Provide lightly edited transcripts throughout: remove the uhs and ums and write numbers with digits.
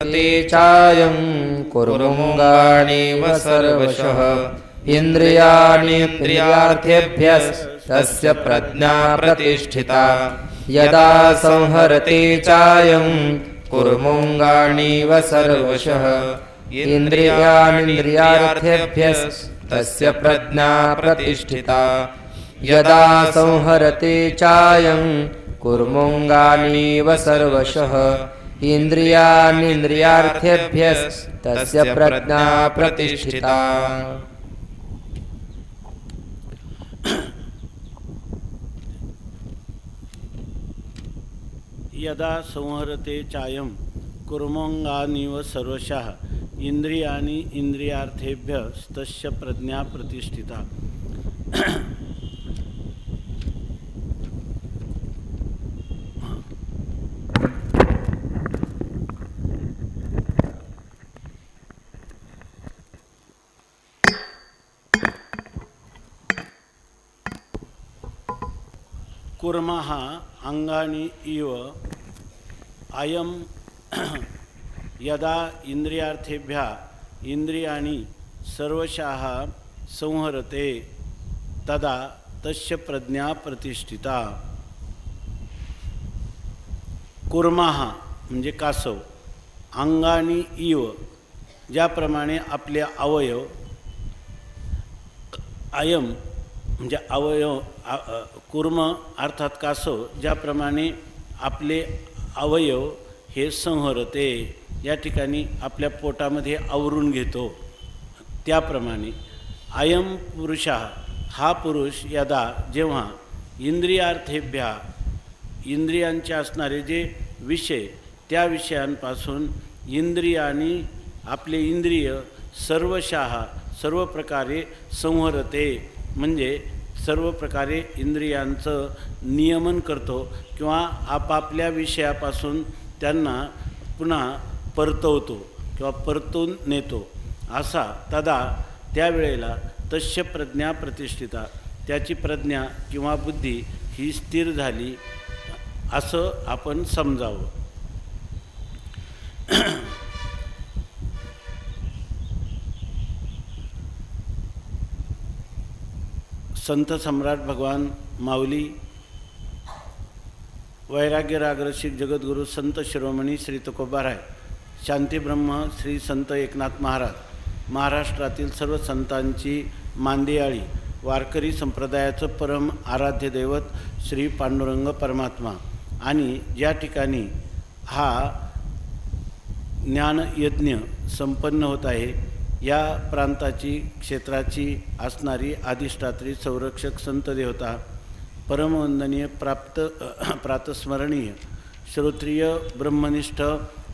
संहरते चायं कुर्मुङ्गाणीव सर्वशः इन्द्रियाणीन्द्रियार्थेभ्यस्तस्य प्रज्ञा प्रतिष्ठिता यदा संहरते चायं कुर्मुङ्गाणीव सर्वशः इन्द्रियाणीन्द्रियार्थेभ्यस्तस्य प्रज्ञा प्रतिष्ठिता यदा संहरते चायं कुर्मुङ्गाणीव सर्वशः इन्द्रियाणीन्द्रियार्थेभ्यस्तस्य प्रज्ञा प्रतिष्ठिता। यदा संहरते चायं कुर्मोङ्गानीव सर्वशः इंद्रियाणि इंद्रियार्थेभ्यस्तस्य प्रज्ञा प्रतिष्ठिता। कुर्मः अंगानि इव अयम यदा इंद्रियार्थेभ्यः इंद्रियाणि सर्वशः संहरते तदा तस्य प्रज्ञा प्रतिष्ठिता। कुर्मः म्हणजे कासव, अंगानि इव ज्याप्रमाणे आपले अवयव, अयम म्हणजे अवयव, कुर्म अर्थात कासव ज्याप्रमाणे आपले अवयव हे संहरते, या ठिकाणी आपल्या पोटामध्ये आवरून घेतो, त्याप्रमाणे अयम पुरुषः हा पुरुष यदा जेव्हा इंद्रियार्थेभ्या इंद्रियांचे असणारे जे विषय त्या विषयांपासून इंद्रियानी आपले इंद्रिय सर्वशः सर्व प्रकारे संहरते म्हणजे सर्व प्रकारे इंद्रियांचं नियमन करतो किंवा आपापल्या विषयापासून त्यांना पुन्हा परतवतो किंवा परतून नेतो असा तदा त्यावेळेला तस्य प्रज्ञा प्रतिष्ठिता त्याची प्रज्ञा किंवा बुद्धी ही स्थिर झाली असं आपण समजावं। संत सम्राट भगवान माऊली वैराग्य रागरसिक जगद्गुरु संत शिरोमणी श्री तुकोबाराय शांतीब्रह्म श्री संत एकनाथ महाराज महाराष्ट्रातील सर्व संतांची मांदियाळी वारकरी संप्रदायाचं परम आराध्य दैवत श्री पांडुरंग परमात्मा आणि ज्या ठिकाणी हा ज्ञानयज्ञ संपन्न होत आहे या प्रांताची क्षेत्राची असणारी अधिष्ठात्री संरक्षक संत देवता परमवंदनीय प्रातस्मरणीय श्रोत्रिय ब्रह्मनिष्ठ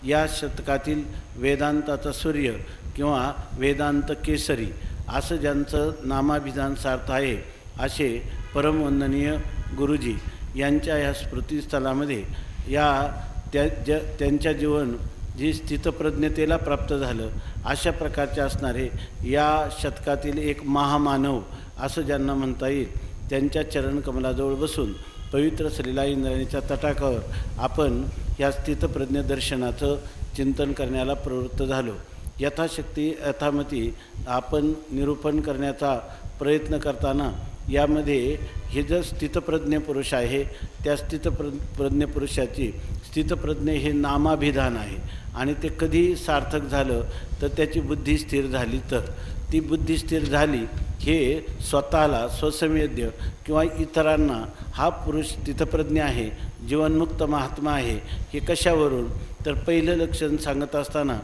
या शतकातील वेदांताचा सूर्य किंवा वेदांत केसरी असं ज्यांचं नामाभिधान सार्थ आहे असे परमवंदनीय गुरुजी यांच्या या स्मृतिस्थळामध्ये या त्यांच्या जीवन जी स्थितप्रज्ञतेला प्राप्त झालं अशा प्रकारचे असणारे या शतकातील एक महामानव असं ज्यांना म्हणता येईल त्यांच्या चरणकमलाजवळ बसून पवित्र श्रीला इंद्रायणीच्या तटाकावर आपण या स्थितप्रज्ञ दर्शनाचं चिंतन करण्याला प्रवृत्त झालो। यथाशक्ती यथामती आपण निरूपण करण्याचा प्रयत्न करताना यामध्ये हे जर स्थितप्रज्ञ पुरुष आहे त्या स्थितप्रज्ञ पुरुषाची स्थितप्रज्ञ हे नामाभिधान आहे आणि ते कधी सार्थक झालं तर त्याची बुद्धी स्थिर झाली, तर ती बुद्धी स्थिर झाली हे स्वतःला स्वसंवेद्य किंवा इतरांना हा पुरुष स्थितप्रज्ञ आहे जीवनमुक्त महात्मा आहे हे कशावरून तर पहिलं लक्षण सांगत असताना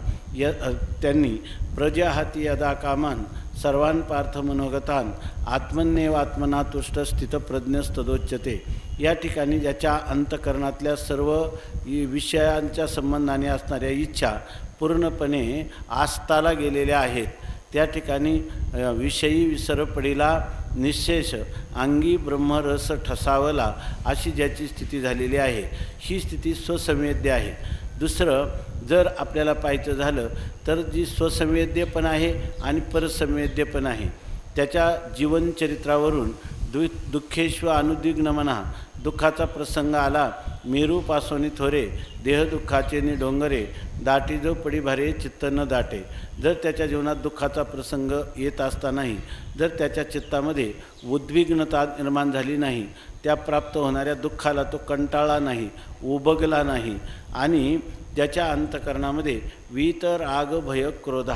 त्यांनी प्रजाहाती यदा कामान सर्वान पार्थ मनोगतान आत्मन्येवात्मना तुष्ट स्थितप्रज्ञस्तदोच्यते या ठिकाणी ज्याच्या अंतकरणातल्या सर्व विषयांच्या संबंधाने असणाऱ्या इच्छा पूर्णपणे आस्ताला गेलेल्या आहेत त्या ठिकाणी विषयी विसर पडिला निशेष अंगी ब्रह्मरस ठसावला अशी ज्याची स्थिती झालेली आहे ही स्थिती स्वसंवेद्य आहे। दुसरं जर आपल्याला पाहायचं झालं तर जी स्वसंवेद्य पण आहे आणि परसंवेद्य पण आहे त्याच्या जीवनचरित्रावरून दुःखेश्व अनुद्विग्नमना दुःखाचा प्रसंग आला मेरूपासोनी थोरे देहदुःखाचे नि डोंगरे दाटी जो पडी भारे चित्त न दाटे. जर त्याच्या जीवनात दुःखाचा प्रसंग येत असतानाही जर त्याच्या चित्तामध्ये उद्विग्नता निर्माण झाली नाही, त्या प्राप्त होणाऱ्या दुःखाला तो कंटाळला नाही, उबगला नाही आणि ज्याच्या अंतकरणामध्ये वीतराग भय क्रोध,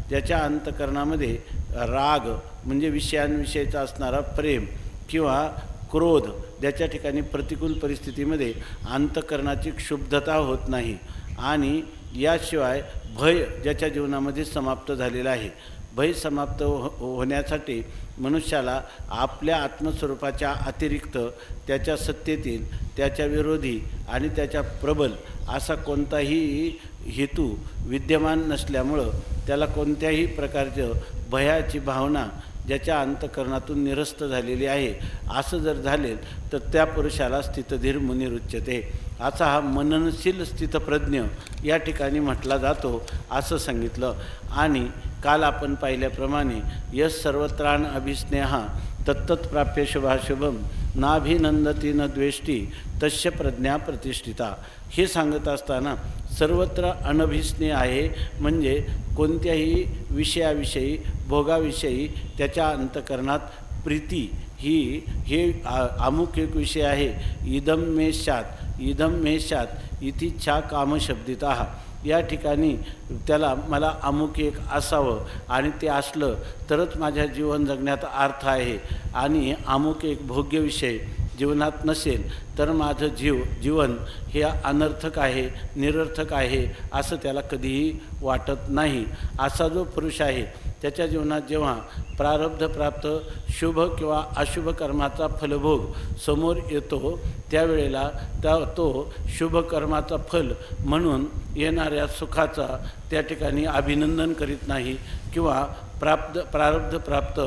ज्याच्या अंतकरणामध्ये राग म्हणजे विषयांविषयीचा असणारा प्रेम किंवा क्रोध, ज्याच्या ठिकाणी प्रतिकूल परिस्थितीमध्ये अंतकरणाची क्षुब्धता होत नाही आणि याशिवाय भय ज्याच्या जीवनामध्ये समाप्त झालेला आहे. भय समाप्त होण्यासाठी मनुष्याला आपल्या आत्मस्वरूपाच्या अतिरिक्त त्याच्या सत्तेतील, त्याच्या विरोधी आणि त्याच्या प्रबल असा कोणताही हेतू विद्यमान नसल्यामुळं त्याला कोणत्याही प्रकारचं भयाची भावना ज्याच्या अंतकरणातून निरस्त झालेली आहे. असं जर झाले तर त्या पुरुषाला स्थितधीर मुनिरुच्यते. असा हा मननशील स्थितप्रज्ञ या ठिकाणी म्हटला जातो असं सांगितलं. आणि काल आपण पाहिल्याप्रमाणे यस सर्वत्राण अभिस्नेहा तत्तत् प्राप्य शुभाशुभम नाभिनंदती न द्वेष्टी तस्य प्रज्ञा प्रतिष्ठिता. हे सांगत असताना सर्वत्र अनभिस्नेह आहे म्हणजे कोणत्याही विषयाविषयी, भोगाविषयी त्याच्या अंतकरणात प्रीती हे अमुक एक विषय आहे. इदम मे शात इतिच्छा कामशब्दिता. या ठिकाणी त्याला मला अमुक एक असावं आणि ते असलं तरच माझ्या जीवन जगण्यात अर्थ आहे आणि अमुक एक भोग्य विषय जीवनात नसेल तर माझं जीवन हे अनर्थक आहे, निरर्थक आहे असं त्याला कधीही वाटत नाही. असा जो पुरुष आहे त्याच्या जीवनात जेव्हा प्रारब्ध प्राप्त शुभ किंवा अशुभ कर्माचा फलभोग समोर येतो त्यावेळेला तो शुभ कर्माचा फल म्हणून येणाऱ्या सुखाचा त्या ठिकाणी अभिनंदन करीत नाही किंवा प्रारब्ध प्राप्त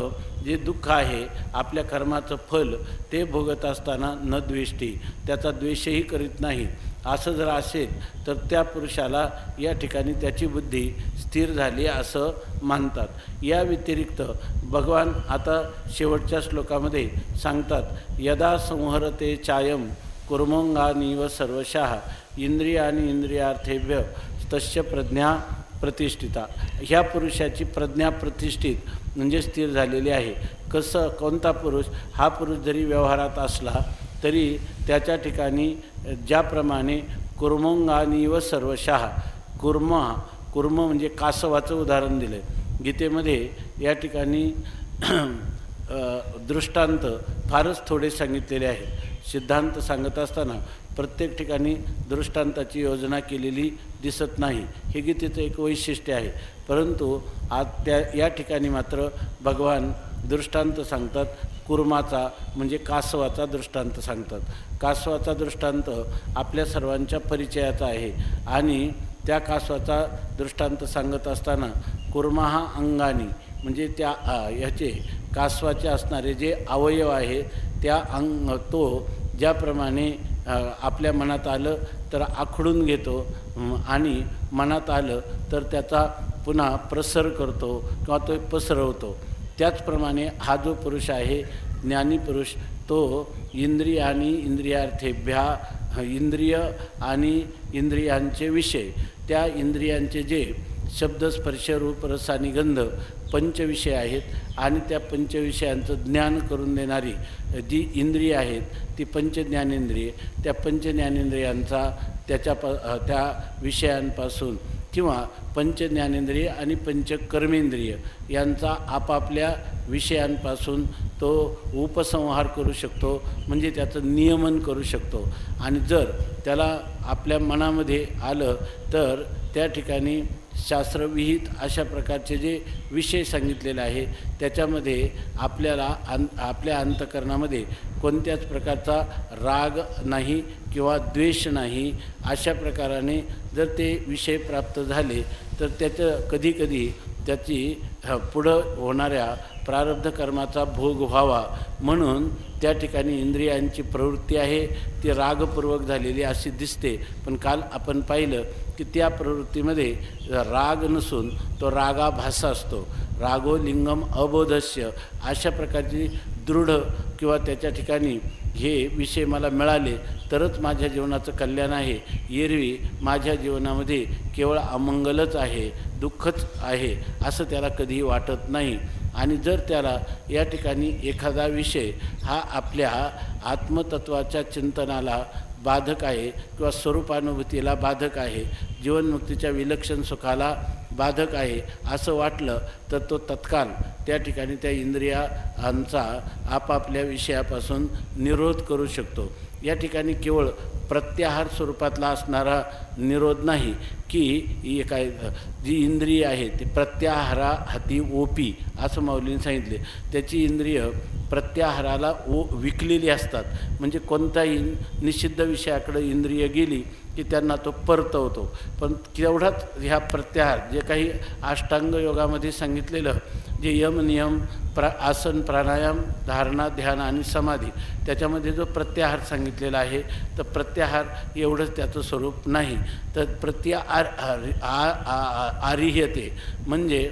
जे दुःख आहे आपल्या कर्माचं फल ते भोगत असताना न द्वेष्टी, त्याचा द्वेषही करीत नाही. असं जर असेल तर त्या पुरुषाला या ठिकाणी त्याची बुद्धी स्थिर झाली असं मानतात. या व्यतिरिक्त भगवान आता शेवटच्या श्लोकामध्ये सांगतात, यदा संहरते चायम कुर्मोंगानीव सर्वशः इंद्रियानी इंद्रियार्थेभ्य तस्य प्रज्ञा प्रतिष्ठिता. ह्या पुरुषाची प्रज्ञा प्रतिष्ठित म्हणजे स्थिर झालेली आहे. कसं, कोणता पुरुष? हा पुरुष जरी व्यवहारात असला तरी त्याच्या ठिकाणी ज्याप्रमाणे कुर्मोंगानीव सर्वशः, कुर्म म्हणजे कासवाचं उदाहरण दिलं आहे गीतेमध्ये. या ठिकाणी दृष्टांत फारच थोडे सांगितलेले आहेत. सिद्धांत सांगत असताना प्रत्येक ठिकाणी दृष्टांताची योजना केलेली दिसत नाही. हे गीतेचं एक वैशिष्ट्य आहे. परंतु आज या ठिकाणी मात्र भगवान दृष्टांत सांगतात. कुर्माचा म्हणजे कासवाचा दृष्टांत सांगतात. कासवाचा दृष्टांत आपल्या सर्वांच्या परिचयाचा आहे आणि त्या कासवाचा दृष्टांत सांगत असताना कुर्मा हा अंगानी म्हणजे त्या ह्याचे कासवाचे असणारे जे अवयव आहेत त्या तो ज्याप्रमाणे आपल्या मनात आलं तर आखडून घेतो आणि मनात आलं तर त्याचा पुन्हा प्रसार करतो किंवा तो पसरवतो. त्याचप्रमाणे हा जो पुरुष आहे ज्ञानी पुरुष तो इंद्रियानी इंद्रियार्थेभ्या, इंद्रिय आणि इंद्रियांचे विषय, त्या इंद्रियांचे जे शब्द स्पर्श रूप रस आणि गंध पंचविषय आहेत आणि त्या पंचविषयांचं ज्ञान करून देणारी जी इंद्रिय आहेत ती पंचज्ञानेंद्रिय, त्या पंचज्ञानेंद्रियांचा त्या विषयांपासून किंवा पंचज्ञानेंद्रिय आणि पंचकर्मेंद्रिय यांचा आपापल्या विषयांपासून तो उपसंहार करू शकतो म्हणजे त्याचं नियमन करू शकतो. आणि जर त्याला आपल्या मनामध्ये आलं तर त्या ठिकाणी शास्त्रविहित अशा प्रकारचे जे विषय सांगितलेले आहे त्याच्यामध्ये आपल्याला आपल्या अंतकरणामध्ये कोणत्याच प्रकारचा राग नाही किंवा द्वेष नाही. अशा प्रकाराने जर ते विषय प्राप्त झाले तर त्याचं कधीकधी त्याची पुढं होणाऱ्या प्रारब्ध कर्माचा भोग व्हावा म्हणून त्या ठिकाणी इंद्रियांची प्रवृत्ती आहे ती रागपूर्वक झालेली अशी दिसते. पण काल आपण पाहिलं की त्या प्रवृत्तीमध्ये राग नसून तो रागाभास असतो. रागो लिंगम अबोधस्य अशा प्रकारची दृढ किंवा त्याच्या ठिकाणी हे विषय मला मिळाले तरच माझ्या जीवनाचं कल्याण आहे. एरवी माझ्या जीवनामध्ये केवळ अमंगलच आहे, दुःखच आहे असं त्याला कधीही वाटत नाही. आणि जर त्याला या ठिकाणी एखादा विषय हा आपल्या आत्मतत्वाच्या चिंतनाला बाधक आहे किंवा स्वरूपानुभूतीला बाधक आहे, जीवनमुक्तीच्या विलक्षण सुखाला बाधक आहे असं वाटलं तर तो तत्काल त्या ठिकाणी त्या इंद्रियांचा आपापल्या विषयापासून निरोध करू शकतो. या ठिकाणी केवळ प्रत्याहार स्वरूपातला असणारा निरोध नाही की काय जी इंद्रिय आहे ती प्रत्याहारा हाती ओपी असं माऊलींनी सांगितले. त्याची इंद्रिय प्रत्याहाराला विकलेली असतात. म्हणजे कोणताही निषिद्ध विषयाकडे इंद्रिय गेली की त्यांना तो परतवतो. पण तेवढाच ह्या प्रत्याहार जे काही अष्टांग योगामध्ये सांगितलेलं जे यम नियम आसन प्राणायाम धारणा ध्यान आणि समाधी त्याच्यामध्ये जो प्रत्याहार सांगितलेला आहे तर प्रत्याहार एवढंच त्याचं स्वरूप नाही तर आरिह्यते म्हणजे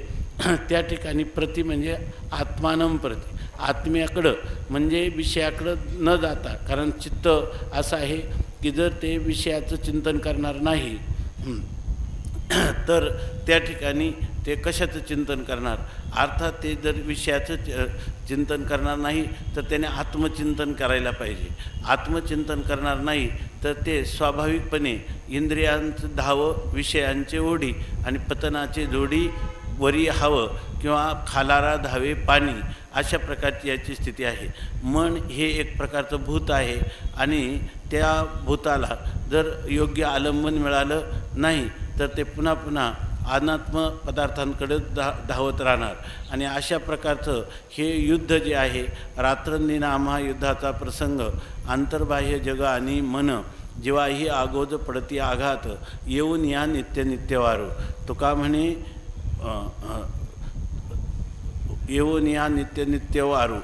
त्या ठिकाणी प्रति म्हणजे आत्मानं प्रति आत्म्याकडं म्हणजे विषयाकडं न जाता. कारण चित्त असं आहे की जर ते विषयाचं चिंतन करणार नाही तर त्या ठिकाणी ते कशाचं चिंतन करणार. अर्थात ते जर विषयाचं चिंतन करणार नाही तर त्याने आत्मचिंतन करायला पाहिजे. आत्मचिंतन करणार नाही तर ते स्वाभाविकपणे इंद्रियांचं धावं विषयांचे ओढी आणि पतनाचे जोडी वरी हवं किंवा खालारा धावे पाणी अशा प्रकारची याची स्थिती आहे. मन हे एक प्रकारचं भूत आहे आणि त्या भूताला जर योग्य आलंबन मिळालं नाही तर ते पुन्हा पुन्हा अनात्म पदार्थांकडे धावत राहणार. आणि अशा प्रकारचं हे युद्ध जे आहे रात्रंदिनामा युद्धाचा प्रसंग अंतर्बाह्य जग आणि मन जेव्हाही आगोज पडती आघात येऊन या नित्य नित्यवारू. तुका म्हणे येऊन या नित्य नित्यवारू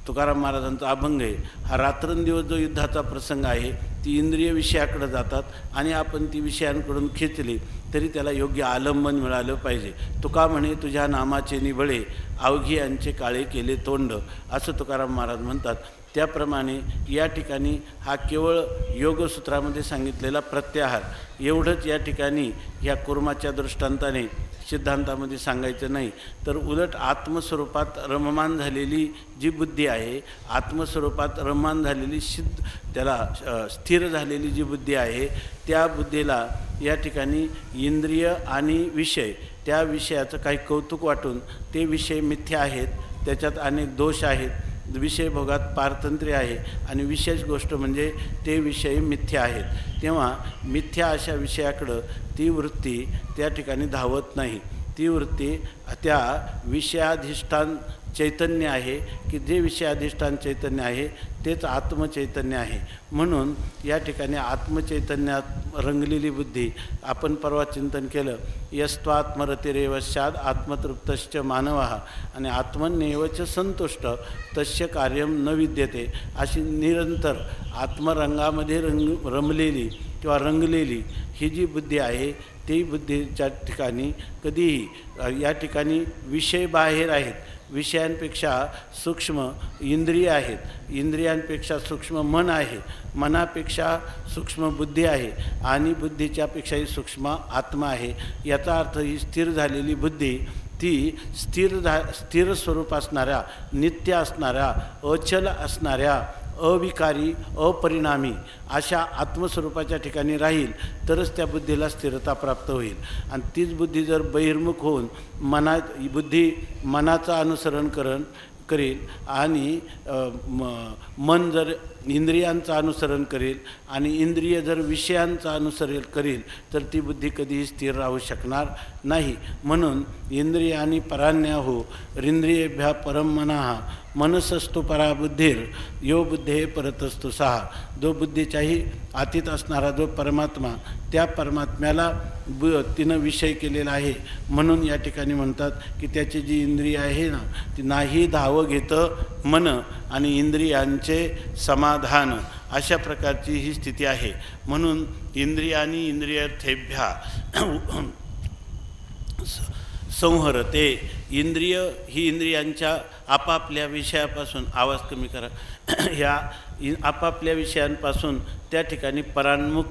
तुकाराम महाराजांचा अभंग आहे. हा रात्रंदिवस जो युद्धाचा प्रसंग आहे ती इंद्रिय विषयाकडे जातात आणि आपण ती विषयांकडून खेचली तरी त्याला योग्य आलंबन मिळालं पाहिजे. तुका म्हणे तुझ्या नामाचे निबळे अवघी यांचे काळे केले तोंड असं तुकाराम महाराज म्हणतात. त्याप्रमाणे या ठिकाणी हा केवळ योगसूत्रामध्ये सांगितलेला प्रत्याहार एवढंच या ठिकाणी या कुर्माच्या दृष्टांताने सिद्धांतामध्ये सांगायचं नाही तर उलट आत्मस्वरूपात रममान झालेली जी बुद्धी आहे आत्मस्वरूपात रममान झालेली त्याला स्थिर झालेली जी बुद्धी आहे त्या बुद्धीला या ठिकाणी इंद्रिय आणि विषय त्या विषयाचं काही कौतुक वाटून ते विषय मिथ्या आहेत, त्याच्यात अनेक दोष आहेत, विषय भोगात पारतंत्र्य आहे आणि विशेष गोष्ट म्हणजे ते विषय मिथ्या आहेत. तेव्हा मिथ्या अशा विषयाकडं ती वृत्ती त्या ठिकाणी धावत नाही. ती वृत्ती त्या विषयाधिष्ठान चैतन्य आहे की जे विषयाधिष्ठान चैतन्य आहे तेच आत्मचैतन्य आहे. म्हणून या ठिकाणी आत्मचैतन्यात रंगलेली बुद्धी आपण परवा चिंतन केलं यस्त्वात्मरतिरेवश्चाद आत्मतृप्तश्च मानवः आणि आत्मन्येवच संतुष्ट तस्य कार्यम न विद्यते अशी निरंतर आत्मरंगामध्ये रमलेली किंवा रंगलेली ही जी बुद्धी आहे ती बुद्धीच्या ठिकाणी कधीही या ठिकाणी विषय बाहेर आहेत, विषयांपेक्षा सूक्ष्म इंद्रिय आहेत, इंद्रियांपेक्षा सूक्ष्म मन आहे, मनापेक्षा सूक्ष्म बुद्धी आहे आणि बुद्धीच्यापेक्षाही सूक्ष्म आत्मा आहे. याचा अर्थ ही स्थिर झालेली बुद्धी ती स्थिर स्वरूप असणाऱ्या नित्य असणाऱ्या अचल असणाऱ्या अविकारी अपरिणामी अशा आत्मस्वरूपाच्या ठिकाणी राहील तरच त्या बुद्धीला स्थिरता प्राप्त होईल. आणि तीच बुद्धी जर बहिर्मुख होऊन मनाचं अनुसरण करेल आणि मन जर इंद्रियांचं अनुसरण करेल आणि इंद्रिय जर विषयांचं अनुसरण करेल तर ती बुद्धी कधीही स्थिर राहू शकणार नाही. म्हणून इंद्रियानी परान्याहो रिंद्रियेभ्या परम मनाः मनसस्तु परा बुद्धीर यो बुद्धे परतस्तु सहा. जो बुद्धीच्याही अतीत असणारा जो परमात्मा त्या परमात्म्याला तिनं विषय केलेला आहे. म्हणून या ठिकाणी म्हणतात की त्याची जी इंद्रिय आहे ना ती नाही धाव घेतं मन आणि इंद्रियांचे समाधान अशा प्रकारची ही स्थिती आहे. म्हणून इंद्रियानी इंद्रियर्थेभ्या संहरते इंद्रिय ही इंद्रियांच्या आपापल्या विषयापासून, आवाज कमी करा, ह्या आपापल्या विषयांपासून त्या ठिकाणी परान्मुख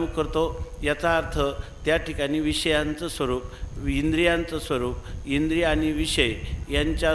करतो. याचा अर्थ त्या ठिकाणी विषयांचं स्वरूप, इंद्रियांचं स्वरूप, इंद्रिय आणि विषय यांच्या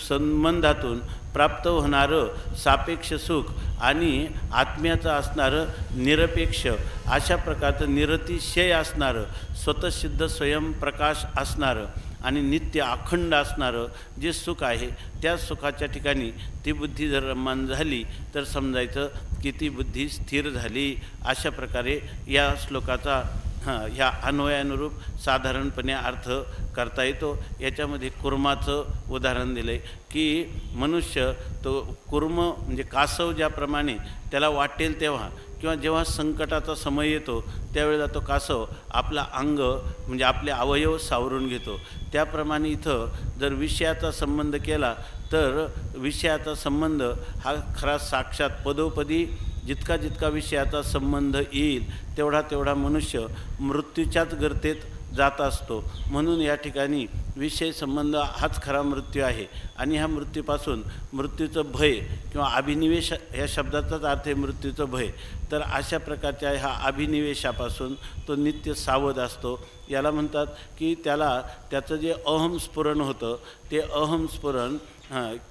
संबंधातून प्राप्त होणारं सापेक्ष सुख आणि आत्म्याचं असणारं निरपेक्ष, अशा प्रकारचं निरतिशय असणारं, स्वतःसिद्ध स्वयंप्रकाश असणारं आणि नित्य अखंड असणारं जे सुख आहे, त्या सुखाच्या ठिकाणी ती बुद्धी जर रममाण झाली तर समजायचं की ती बुद्धी स्थिर झाली. अशा प्रकारे या श्लोकाचा ह्या अन्वयानुरूप साधारणपणे अर्थ करता येतो. याच्यामध्ये कुर्माचं उदाहरण दिलं आहे की मनुष्य तो कुर्म म्हणजे कासव ज्याप्रमाणे त्याला वाटेल तेव्हा किंवा जेव्हा संकटाचा समय येतो त्यावेळेला तो कासव आपला अंग म्हणजे आपले अवयव सावरून घेतो. त्याप्रमाणे इथं जर विषयाचा संबंध केला तर विषयाचा संबंध हा खरा साक्षात पदोपदी जितका जितका विषयाचा संबंध येईल तेवढा मनुष्य मृत्यूच्याच गर्तेत जात असतो. म्हणून या ठिकाणी विषय संबंध हाच खरा मृत्यू आहे. आणि ह्या मृत्यूपासून मृत्यूचं भय किंवा अभिनिवेश ह्या शब्दाचाच अर्थ आहे मृत्यूचं भय. तर अशा प्रकारच्या ह्या अभिनिवेशापासून तो नित्य सावध असतो. याला म्हणतात की त्याचं जे अहमस्फुरण होतं ते अहमस्फुरण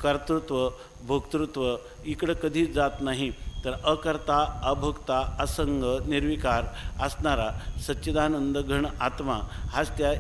कर्तृत्व भोक्तृत्व इकडं कधीच जात नाही. तर अकर्ता अभोक्ता असंग निर्विकार असणारा सच्चिदानंद घन आत्मा हाच त्या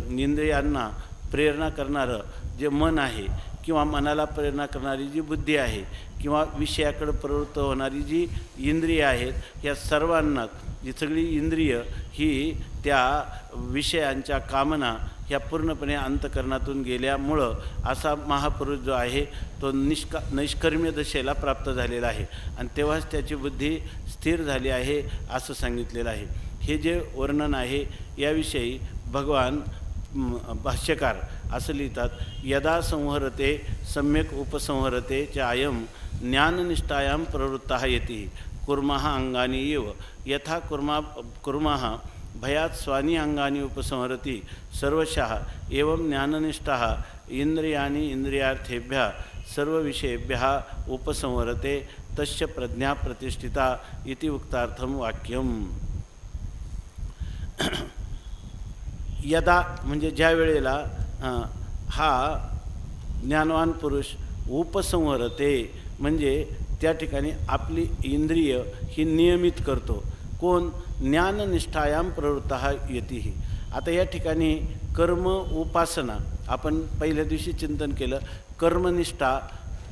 इंद्रियांना प्रेरणा करणारं जे मन आहे किंवा मनाला प्रेरणा करणारी जी बुद्धी आहे किंवा विषयाकडे प्रवृत्त होणारी जी इंद्रिय आहेत, या सर्वांना जी सगळी इंद्रिय ही त्या विषयांच्या कामना ह्या पूर्णपणे अंतकरणातून गेल्यामुळं असा महापुरुष जो आहे तो नैष्कर्म्य दशेला प्राप्त झालेला आहे आणि तेव्हाच त्याची बुद्धी स्थिर झाली आहे असं सांगितलेलं आहे. हे जे वर्णन आहे याविषयी भगवान भाष्यकार असं लिहितात, यदा संहरते सम्यक उपसंहरते च अयम ज्ञाननिष्ठायां प्रवृत्तः येति कुर्मः अंगानि एव यथा कुर्मः भयात स्वानी अंगानि उपसंहरति सर्वशः एवं ज्ञाननिष्ठः इंद्रियाणि इंद्रियार्थेभ्यः सर्वविषयेभ्यः उपसंहरते तस्य प्रज्ञा प्रतिष्ठिता इति उक्तार्थम वाक्यम. यदा म्हणजे ज्या वेळेला हा ज्ञानवान पुरुष उपसंहरते म्हणजे त्या ठिकाणी आपली इंद्रिय ही नियमित करतो. कोण? ज्ञाननिष्ठायां प्रवृत्तः येती. आता या ठिकाणी कर्म उपासना आपण पहिल्या दिवशी चिंतन केलं. कर्मनिष्ठा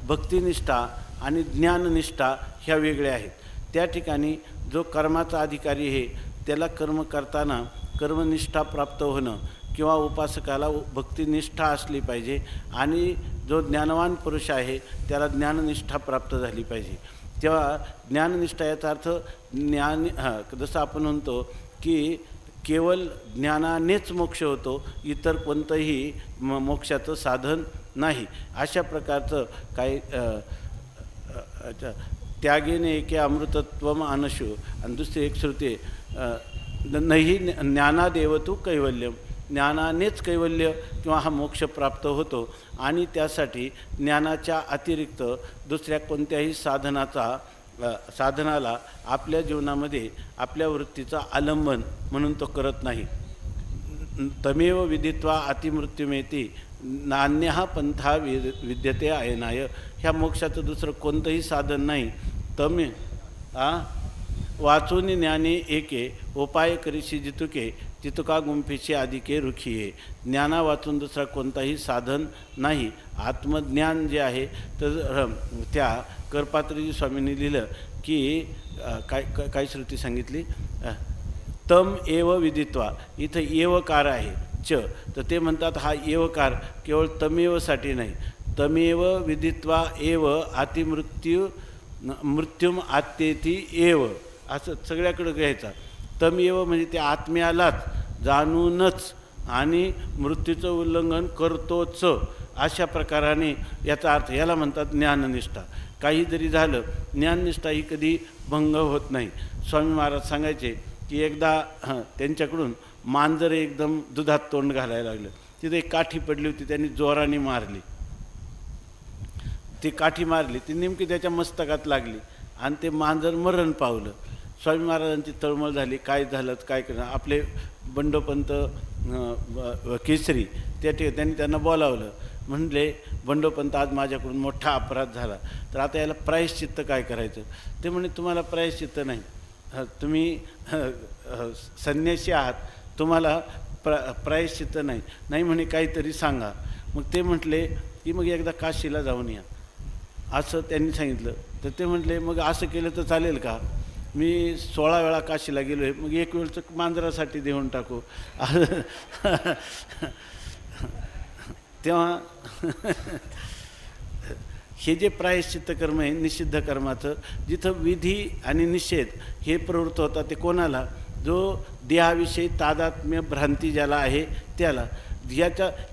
भक्तिनिष्ठा आणि ज्ञाननिष्ठा ह्या वेगळ्या आहेत. त्या ठिकाणी जो कर्माचा अधिकारी आहे त्याला कर्म करताना कर्मनिष्ठा प्राप्त होणं किंवा उपासकाला भक्तिनिष्ठा असली पाहिजे आणि जो ज्ञानवान पुरुष आहे त्याला ज्ञाननिष्ठा प्राप्त झाली पाहिजे. तेव्हा ज्ञाननिष्ठा याचा अर्थ जसं आपण म्हणतो की केवळ ज्ञानानेच मोक्ष होतो, इतर कोणतंही मोक्षाचं साधन नाही. अशा प्रकारचं काही त्यागेने एके अमृतत्वम अनशु आणि दुसरी एक श्रुती नाही ज्ञानादेव तू कैवल्यम, ज्ञानानेच कैवल्य किंवा हा मोक्ष प्राप्त होतो आणि त्यासाठी ज्ञानाच्या अतिरिक्त दुसऱ्या कोणत्याही साधनाला आपल्या जीवनामध्ये आपल्या वृत्तीचा आलंबन म्हणून तो करत नाही. तमेव विदित्वा अतिमृत्युमेती नान्यः पंथा विद्यते अयनाय. ह्या मोक्षाचं दुसरं कोणतंही साधन नाही. तमे वाचून ज्ञाने एके उपाय करीशी जितुके तितुका गुंफीचे अधिके रुखिये. ज्ञाना वाचून दुसरा कोणताही साधन नाही. आत्मज्ञान जे आहे तर त्या करपात्रीजी स्वामींनी लिहिलं की काय श्रुती सांगितली, तम एव विदित्वा. इथं एवकार आहे च, तर ते म्हणतात हा एवकार केवळ तमेवसाठी नाही. तमेव विदित्वा एव मृत्युम आत्येती एव असं सगळ्याकडं घ्यायचा. तमेव म्हणजे त्या आत्म्यालाच जाणूनच आणि मृत्यूचं उल्लंघन करतोच अशा प्रकाराने याचा अर्थ. याला म्हणतात ज्ञाननिष्ठा. काही जरी झालं ज्ञाननिष्ठा ही कधी भंग होत नाही. स्वामी महाराज सांगायचे की एकदा त्यांच्याकडून मांजर एकदम दुधात तोंड घालायला लागलं. तिथे एक काठी पडली होती, त्यांनी जोराने मारली. ती काठी मारली, ती नेमकी त्याच्या मस्तकात लागली आणि ते मांजर मरण पावलं. स्वामी महाराजांची तळमळ झाली, काय झालं काय करणार. आपले बंडोपंत केसरी त्यांनी त्यांना बोलावलं. म्हणले, बंडोपंत आज माझ्याकडून मोठा अपराध झाला, तर आता याला प्रायश्चित्त काय करायचं. ते म्हणे, तुम्हाला प्रायश्चित्त नाही, तुम्ही संन्यासी आहात, तुम्हाला प्रायश्चित्त नाही म्हणे, काहीतरी सांगा. मग ते म्हटले की मग एकदा काशीला जाऊन या, असं त्यांनी सांगितलं. तर ते म्हटले, मग असं केलं तर चालेल का. मी 16 वेळा काशीला गेलो आहे, मग एक वेळचं मांजरासाठी देऊन टाकू. तेव्हा हे जे प्रायश्चित्त कर्म आहे निषिद्ध कर्माचं, जिथं विधी आणि निषेध हे प्रवृत्त होतात, ते कोणाला, जो देहाविषयी तादात्म्य भ्रांती ज्याला आहे त्याला.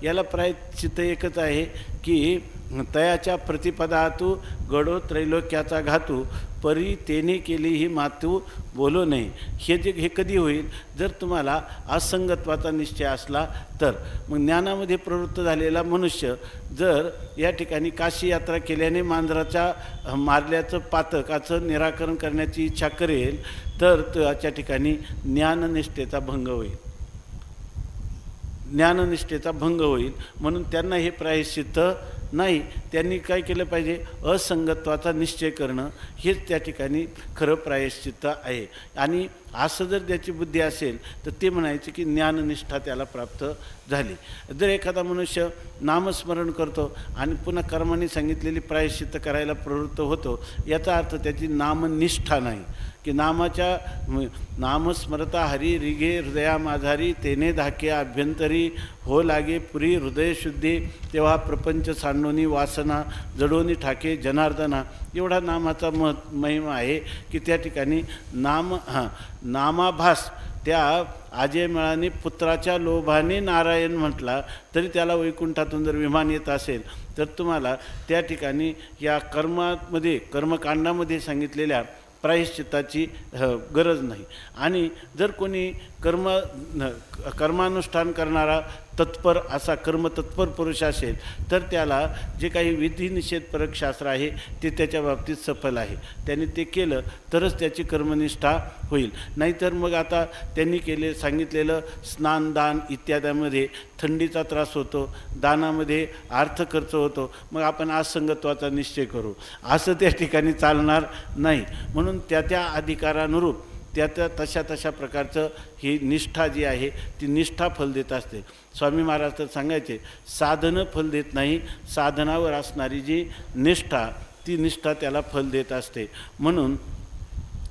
याला प्रायश्चित्त एकच आहे की तयाच्या प्रतिपदातू गडो त्रैलोक्याचा घातू, परी तेने केली ही मातू बोलो नाही. हे कधी होईल, जर तुम्हाला असंगत्वाचा निश्चय असला तर. मग ज्ञानामध्ये प्रवृत्त झालेला मनुष्य जर या ठिकाणी काशी यात्रा केल्याने मांजराच्या मारल्याचं पातकाचं निराकरण करण्याची इच्छा करेल, तर त्याच्या ठिकाणी ज्ञाननिष्ठेचा भंग होईल, ज्ञाननिष्ठेचा भंग होईल. म्हणून त्यांना हे प्रायश्चित्त नाही. त्यांनी काय केलं पाहिजे, असंगत्वाचा निश्चय करणं हेच त्या ठिकाणी खरं प्रायश्चित्त आहे. आणि असं जर त्याची बुद्धी असेल तर ते म्हणायचे की ज्ञाननिष्ठा त्याला प्राप्त झाली. जर एखादा मनुष्य नामस्मरण करतो आणि पुन्हा कर्माने सांगितलेली प्रायश्चित्त करायला प्रवृत्त होतो, याचा अर्थ त्याची नामनिष्ठा नाही. की नामस्मरता हरी रिगे हृदया माझारी, तेने धाके अभ्यंतरी हो लागे पुरी हृदय शुद्धी, तेव्हा प्रपंच सांडोनी वासना जडोनी ठाके जनार्दना. एवढा नामाचा महिमा आहे की त्या ठिकाणी नामाभास त्या आजयमेळाने पुत्राच्या लोभाने नारायण म्हटला तरी त्याला वैकुंठातून जर विमान येत असेल, तर तुम्हाला त्या ठिकाणी या कर्मकांडामध्ये सांगितलेल्या प्रायश्चित्ताची गरज नाही. आणि जर कोणी कर्मानुष्ठान करणारा तत्पर असा कर्मतत्पर पुरुष असेल, तर त्याला जे काही विधिनिषेधपरक शास्त्र आहे ते त्याच्या बाबतीत सफल आहे. त्यांनी ते केलं तरच त्याची कर्मनिष्ठा होईल. नाहीतर मग आता त्यांनी सांगितलेलं स्नान दान इत्यादीमध्ये थंडीचा त्रास होतो, दानामध्ये अर्थ खर्च होतो, मग आपण असंगत्वाचा निश्चय करू, असं त्या ठिकाणी चालणार नाही. म्हणून त्या अधिकारानुरूप त्या तशा प्रकारचं ही निष्ठा जी आहे ती निष्ठा फल देत असते. स्वामी महाराज तर सांगायचे, साधनं फल देत नाही, साधनावर असणारी जी निष्ठा ती निष्ठा त्याला फल देत असते. म्हणून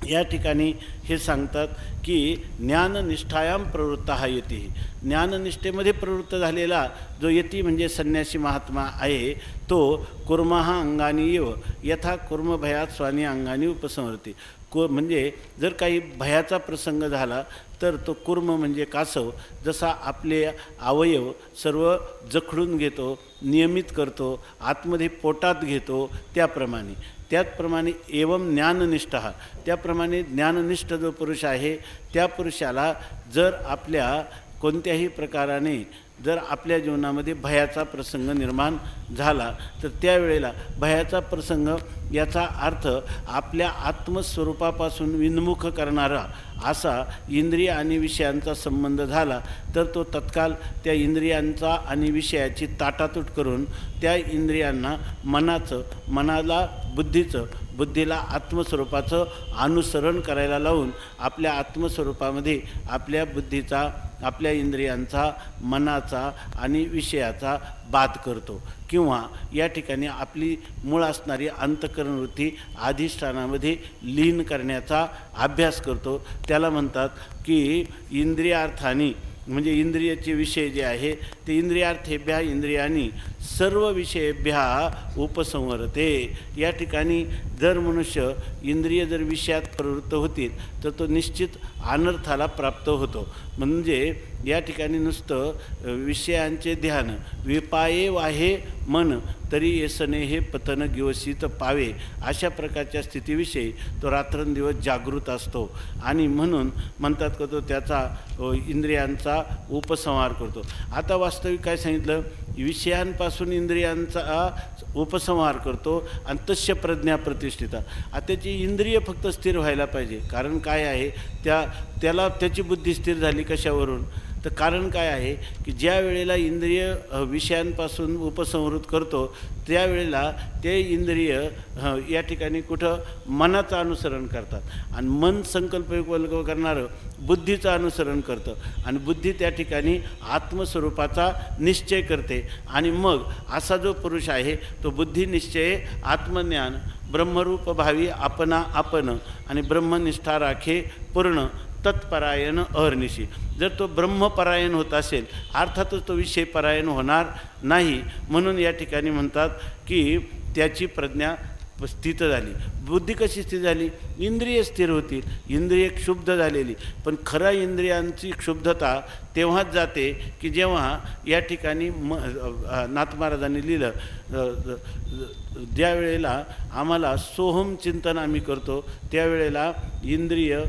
या ठिकाणी हे सांगतात की ज्ञाननिष्ठायाम प्रवृत्त हा यती. ज्ञाननिष्ठेमध्ये प्रवृत्त झालेला जो यती म्हणजे संन्यासी महात्मा आहे, तो कुर्महा अंगानी येव यथा कुर्मभयात स्वानी अंगानी उपसंहरती. म्हणजे जर काही भयाचा प्रसंग झाला तर तो कुर्म म्हणजे कासव जसा आपले अवयव सर्व जखडून घेतो, नियमित करतो, आतमध्ये पोटात घेतो, त्याचप्रमाणे एवं ज्ञाननिष्ठ हा, त्याप्रमाणे ज्ञाननिष्ठ जो पुरुष आहे त्या पुरुषाला जर आपल्या कोणत्याही प्रकाराने जर आपल्या जीवनामध्ये भयाचा प्रसंग निर्माण झाला तर त्यावेळेला भयाचा प्रसंग याचा अर्थ आपल्या आत्मस्वरूपापासून विन्मुख करणारा असा इंद्रिय आणि विषयांचा संबंध झाला तर तो तत्काल त्या इंद्रियांचा आणि विषयाची ताटातूट करून त्या इंद्रियांना मनाला बुद्धीला आत्मस्वरूपाचं अनुसरण करायला लावून आपल्या आत्मस्वरूपामध्ये आपल्या बुद्धीचा, आपल्या इंद्रियांचा, मनाचा आणि विषयाचा बाध करतो. किंवा या ठिकाणी आपली मूळ असणारी अंतःकरण वृत्ती अधिष्ठानामध्ये लीन करण्याचा अभ्यास करतो. त्याला म्हणतात की इंद्रियार्थानी, म्हणजे इंद्रियाचे विषय जे आहे ते इंद्रियार्थेभ्या इंद्रियांनी सर्व विषयेभ्या उपसंहरते. या ठिकाणी जर मनुष्य इंद्रिय जर विषयात प्रवृत्त होतील तर तो निश्चित अनर्थाला प्राप्त होतो. म्हणजे या ठिकाणी नुसतं विषयांचे ध्यान विपाये वाहे मन तरी येसने हे पतन गिवसित पावे अशा प्रकारच्या स्थितीविषयी तो रात्रंदिवस जागृत असतो. आणि म्हणून म्हणतात का तो त्याचा इंद्रियांचा उपसंहार करतो. आता वास्तविक काय सांगितलं, विषयांपासून इंद्रियांचा उपसंहार करतो आणि तस्य प्रज्ञा प्रतिष्ठिता. आता त्याची इंद्रिय फक्त स्थिर व्हायला पाहिजे. कारण काय आहे, त्याला त्याची बुद्धी स्थिर झाली कशावरून, तर कारण काय आहे की ज्या वेळेला इंद्रिय विषयांपासून उपसंहृत करतो त्यावेळेला ते इंद्रिय या ठिकाणी कुठं मनाचं अनुसरण करतात आणि मन संकल्प करणारं बुद्धीचं अनुसरण करतं आणि बुद्धी त्या ठिकाणी आत्मस्वरूपाचा निश्चय करते. आणि मग असा जो पुरुष आहे तो बुद्धी निश्चय आत्मज्ञान ब्रह्मरूप भावी आपणा आपण आणि ब्रह्मनिष्ठा राखे पूर्ण तत्परायण अहर्निशी. जर तो ब्रह्मपरायण होत असेल अर्थातच तो विषयपरायण होणार नाही. म्हणून या ठिकाणी म्हणतात की त्याची प्रज्ञा स्थित झाली. बुद्धी कशी स्थिर झाली, इंद्रिय स्थिर होतील, इंद्रिय क्षुब्ध झालेली. पण खरा इंद्रियांची क्षुब्धता तेव्हाच जाते की जेव्हा या ठिकाणी नाथ महाराजांनी लिहिलं, ज्या वेळेला आम्हाला सोहम चिंतन आम्ही करतो त्यावेळेला इंद्रिय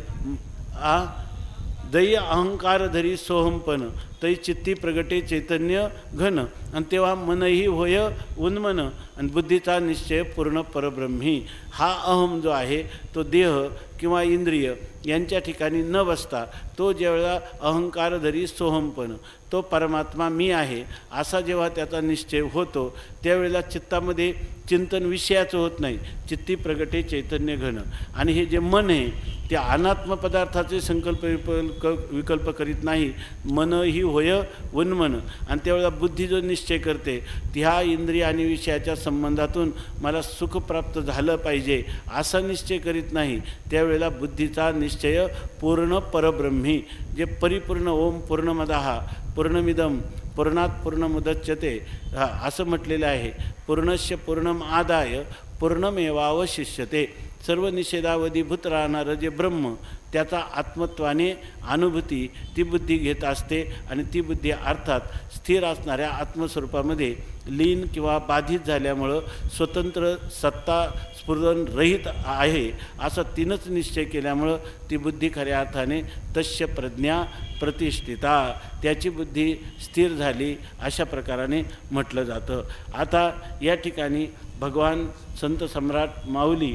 दैय अहंकार धरी सोहमपण तै चित्ती प्रगटे चैतन्य घन. आणि तेव्हा मनही होय उन्मन आणि बुद्धीचा निश्चय पूर्ण परब्रह्मी. हा अहम जो आहे तो देह किंवा इंद्रिय यांच्या ठिकाणी न बसता तो ज्यावेळेला अहंकार धरी सोहमपण तो परमात्मा मी आहे असा जेव्हा त्याचा निश्चय होतो त्यावेळेला चित्तामध्ये चिंतन विषयाचं होत नाही, चित्ती प्रगटे चैतन्य घन. आणि हे जे मन आहे ते अनात्म पदार्थाचे संकल्प विकल्प करीत नाही, मन ही होय उन्मन. आणि त्यावेळेला बुद्धी जो निश्चय करते ह्या इंद्रिय आणि विषयाच्या संबंधातून मला सुख प्राप्त झालं पाहिजे असा निश्चय करीत नाही. त्यावेळेला बुद्धीचा निश्चय पूर्ण परब्रह्मी जे परिपूर्ण ओम पूर्णमदः पूर्णमिदं पूर्णात पूर्णमुदच्यते असं म्हटलेलं आहे. पूर्णस्य पूर्णम आदाय पूर्णमेवावशिष्यते. सर्व निषेधावधीभूत राहणारं जे ब्रह्म त्याचा आत्मत्वाने अनुभूती ती बुद्धी घेत असते आणि ती बुद्धी अर्थात स्थिर असणाऱ्या आत्मस्वरूपामध्ये लीन किंवा बाधित झाल्यामुळं स्वतंत्र सत्ता स्फुरण रहित आहे असा तीनच निश्चय केल्यामुळं ती बुद्धी खऱ्या अर्थाने तस्य प्रज्ञा प्रतिष्ठिता, त्याची बुद्धी स्थिर झाली अशा प्रकाराने म्हटलं जातं. आता या ठिकाणी भगवान संत सम्राट माऊली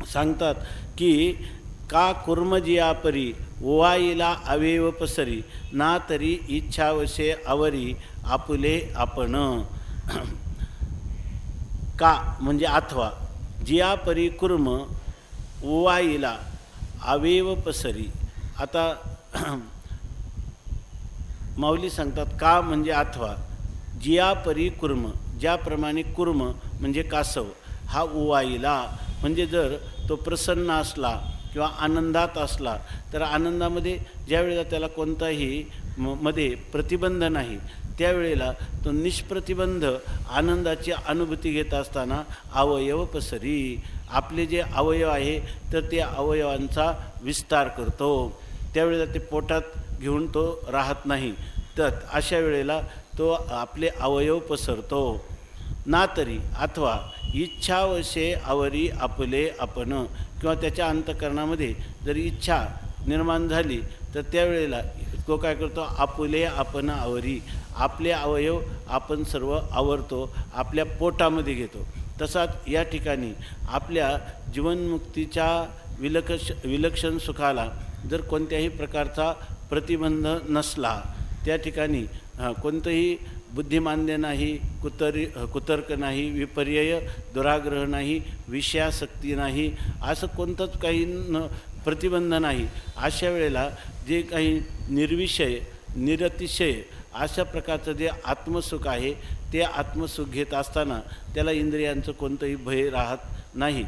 सांगतात की का कुर्मजिया परी ओवाईला अवेव पसरी ना तरी इच्छावशे आवरी आपुले आपण. का म्हणजे अथवा जिया परी कुर्म ओवाईला अवेव पसरी. आता माऊली सांगतात का म्हणजे अथवा जिया परी कुर्म, ज्याप्रमाणे कुर्म म्हणजे कासव हा ओवाईला म्हणजे जर तो प्रसन्न असला किंवा आनंदात असला तर आनंदामध्ये ज्यावेळेला त्याला कोणताही मध्ये प्रतिबंध नाही त्यावेळेला तो निष्प्रतिबंध आनंदाची अनुभूती घेत असताना अवयव पसरी, आपले जे अवयव आहे तर त्या अवयवांचा विस्तार करतो. त्यावेळेला ते पोटात घेऊन तो राहत नाही, तर अशा वेळेला तो आपले अवयव पसरतो. ना तरी अथवा इच्छावशे आवरी आपले आपण, किंवा त्याच्या अंतःकरणामध्ये जर इच्छा निर्माण झाली तर त्यावेळेला तो काय करतो, आपुले आपण आवरी, आपले अवयव आपण सर्व आवरतो, आपल्या पोटामध्ये घेतो. तसाच या ठिकाणी आपल्या जीवनमुक्तीच्या विलक्षण सुखाला जर कोणत्याही प्रकारचा प्रतिबंध नसला, त्या ठिकाणी कोणतंही बुद्धिमांद्य नाही, कुतर्क नाही, विपर्यय दुराग्रह नाही, विषयासक्ती नाही, असं कोणतंच काही प्रतिबंध नाही. अशा वेळेला जे काही निर्विषय निरतिशय अशा प्रकारचं जे आत्मसुख आहे ते आत्मसुख घेत असताना त्याला इंद्रियांचं कोणतंही भय राहत नाही.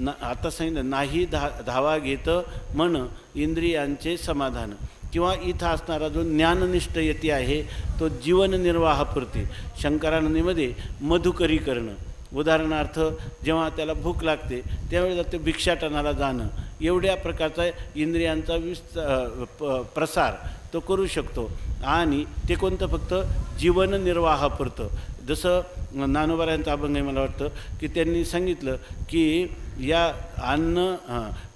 आता सांगितलं नाही धावा घेतं मन इंद्रियांचे समाधान. किंवा इथं असणारा जो ज्ञाननिष्ठ यती आहे तो जीवननिर्वाहापुरती शंकरानंदीमध्ये मधुकरी करणं उदाहरणार्थ जेव्हा त्याला भूक लागते त्यावेळेला ते भिक्षाटनाला जाणं, एवढ्या प्रकारचा इंद्रियांचा प्रसार तो करू शकतो. आणि ते कोणतं फक्त जीवननिर्वाहापुरतं. जसं ज्ञानोबारायांचा अभंग आहे, मला वाटतं की त्यांनी सांगितलं की या अन्न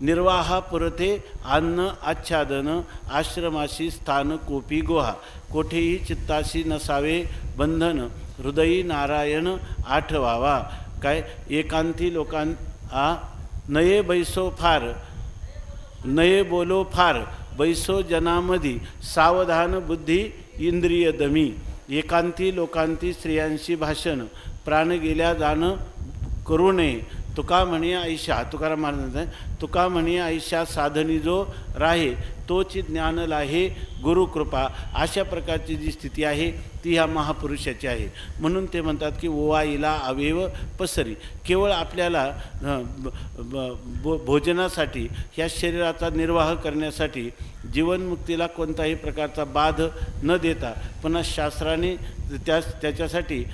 निर्वाहापुरते अन्न आच्छादन आश्रमाशी स्थान कोपी गुहा, कोठेही चित्ताशी नसावे बंधन हृदयी नारायण आठवावा. काय एकांती नये बैसो फार, नये बोलो फार, बैसो जनामधी सावधान बुद्धी इंद्रिय दमी. एकांती लोकांती स्त्रियांशी भाषण, प्राण गेल्या जाणं करू नये. तुका म्हणे आयुष्या, तुकाराम महाराज, तुका म्हणे आयुष्या साधनी जो राहे तोची ज्ञान लाहे गुरुकृपा. अशा प्रकारची जी स्थिती आहे ती ह्या महापुरुषाची आहे. म्हणून ते म्हणतात की ओवाईला अवेव पसरी. केवळ आपल्याला भोजनासाठी, ह्या शरीराचा निर्वाह करण्यासाठी जीवनमुक्तीला कोणताही प्रकारचा बाध न देता, पुन्हा शास्त्राने त्याच्यासाठी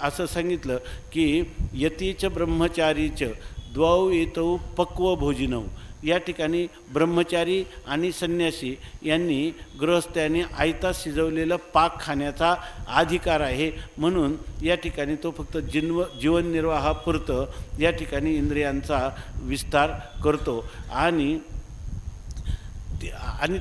असं सांगितलं की यतीच ब्रह्मचारीच द्वौ येतौ पक्व भोजिनौ. या ठिकाणी ब्रह्मचारी आणि संन्यासी यांनी गृहस्थांनी आयता शिजवलेलं पाक खाण्याचा अधिकार आहे. म्हणून या ठिकाणी तो फक्त जीवननिर्वाहापुरतं या ठिकाणी इंद्रियांचा विस्तार करतो. आणि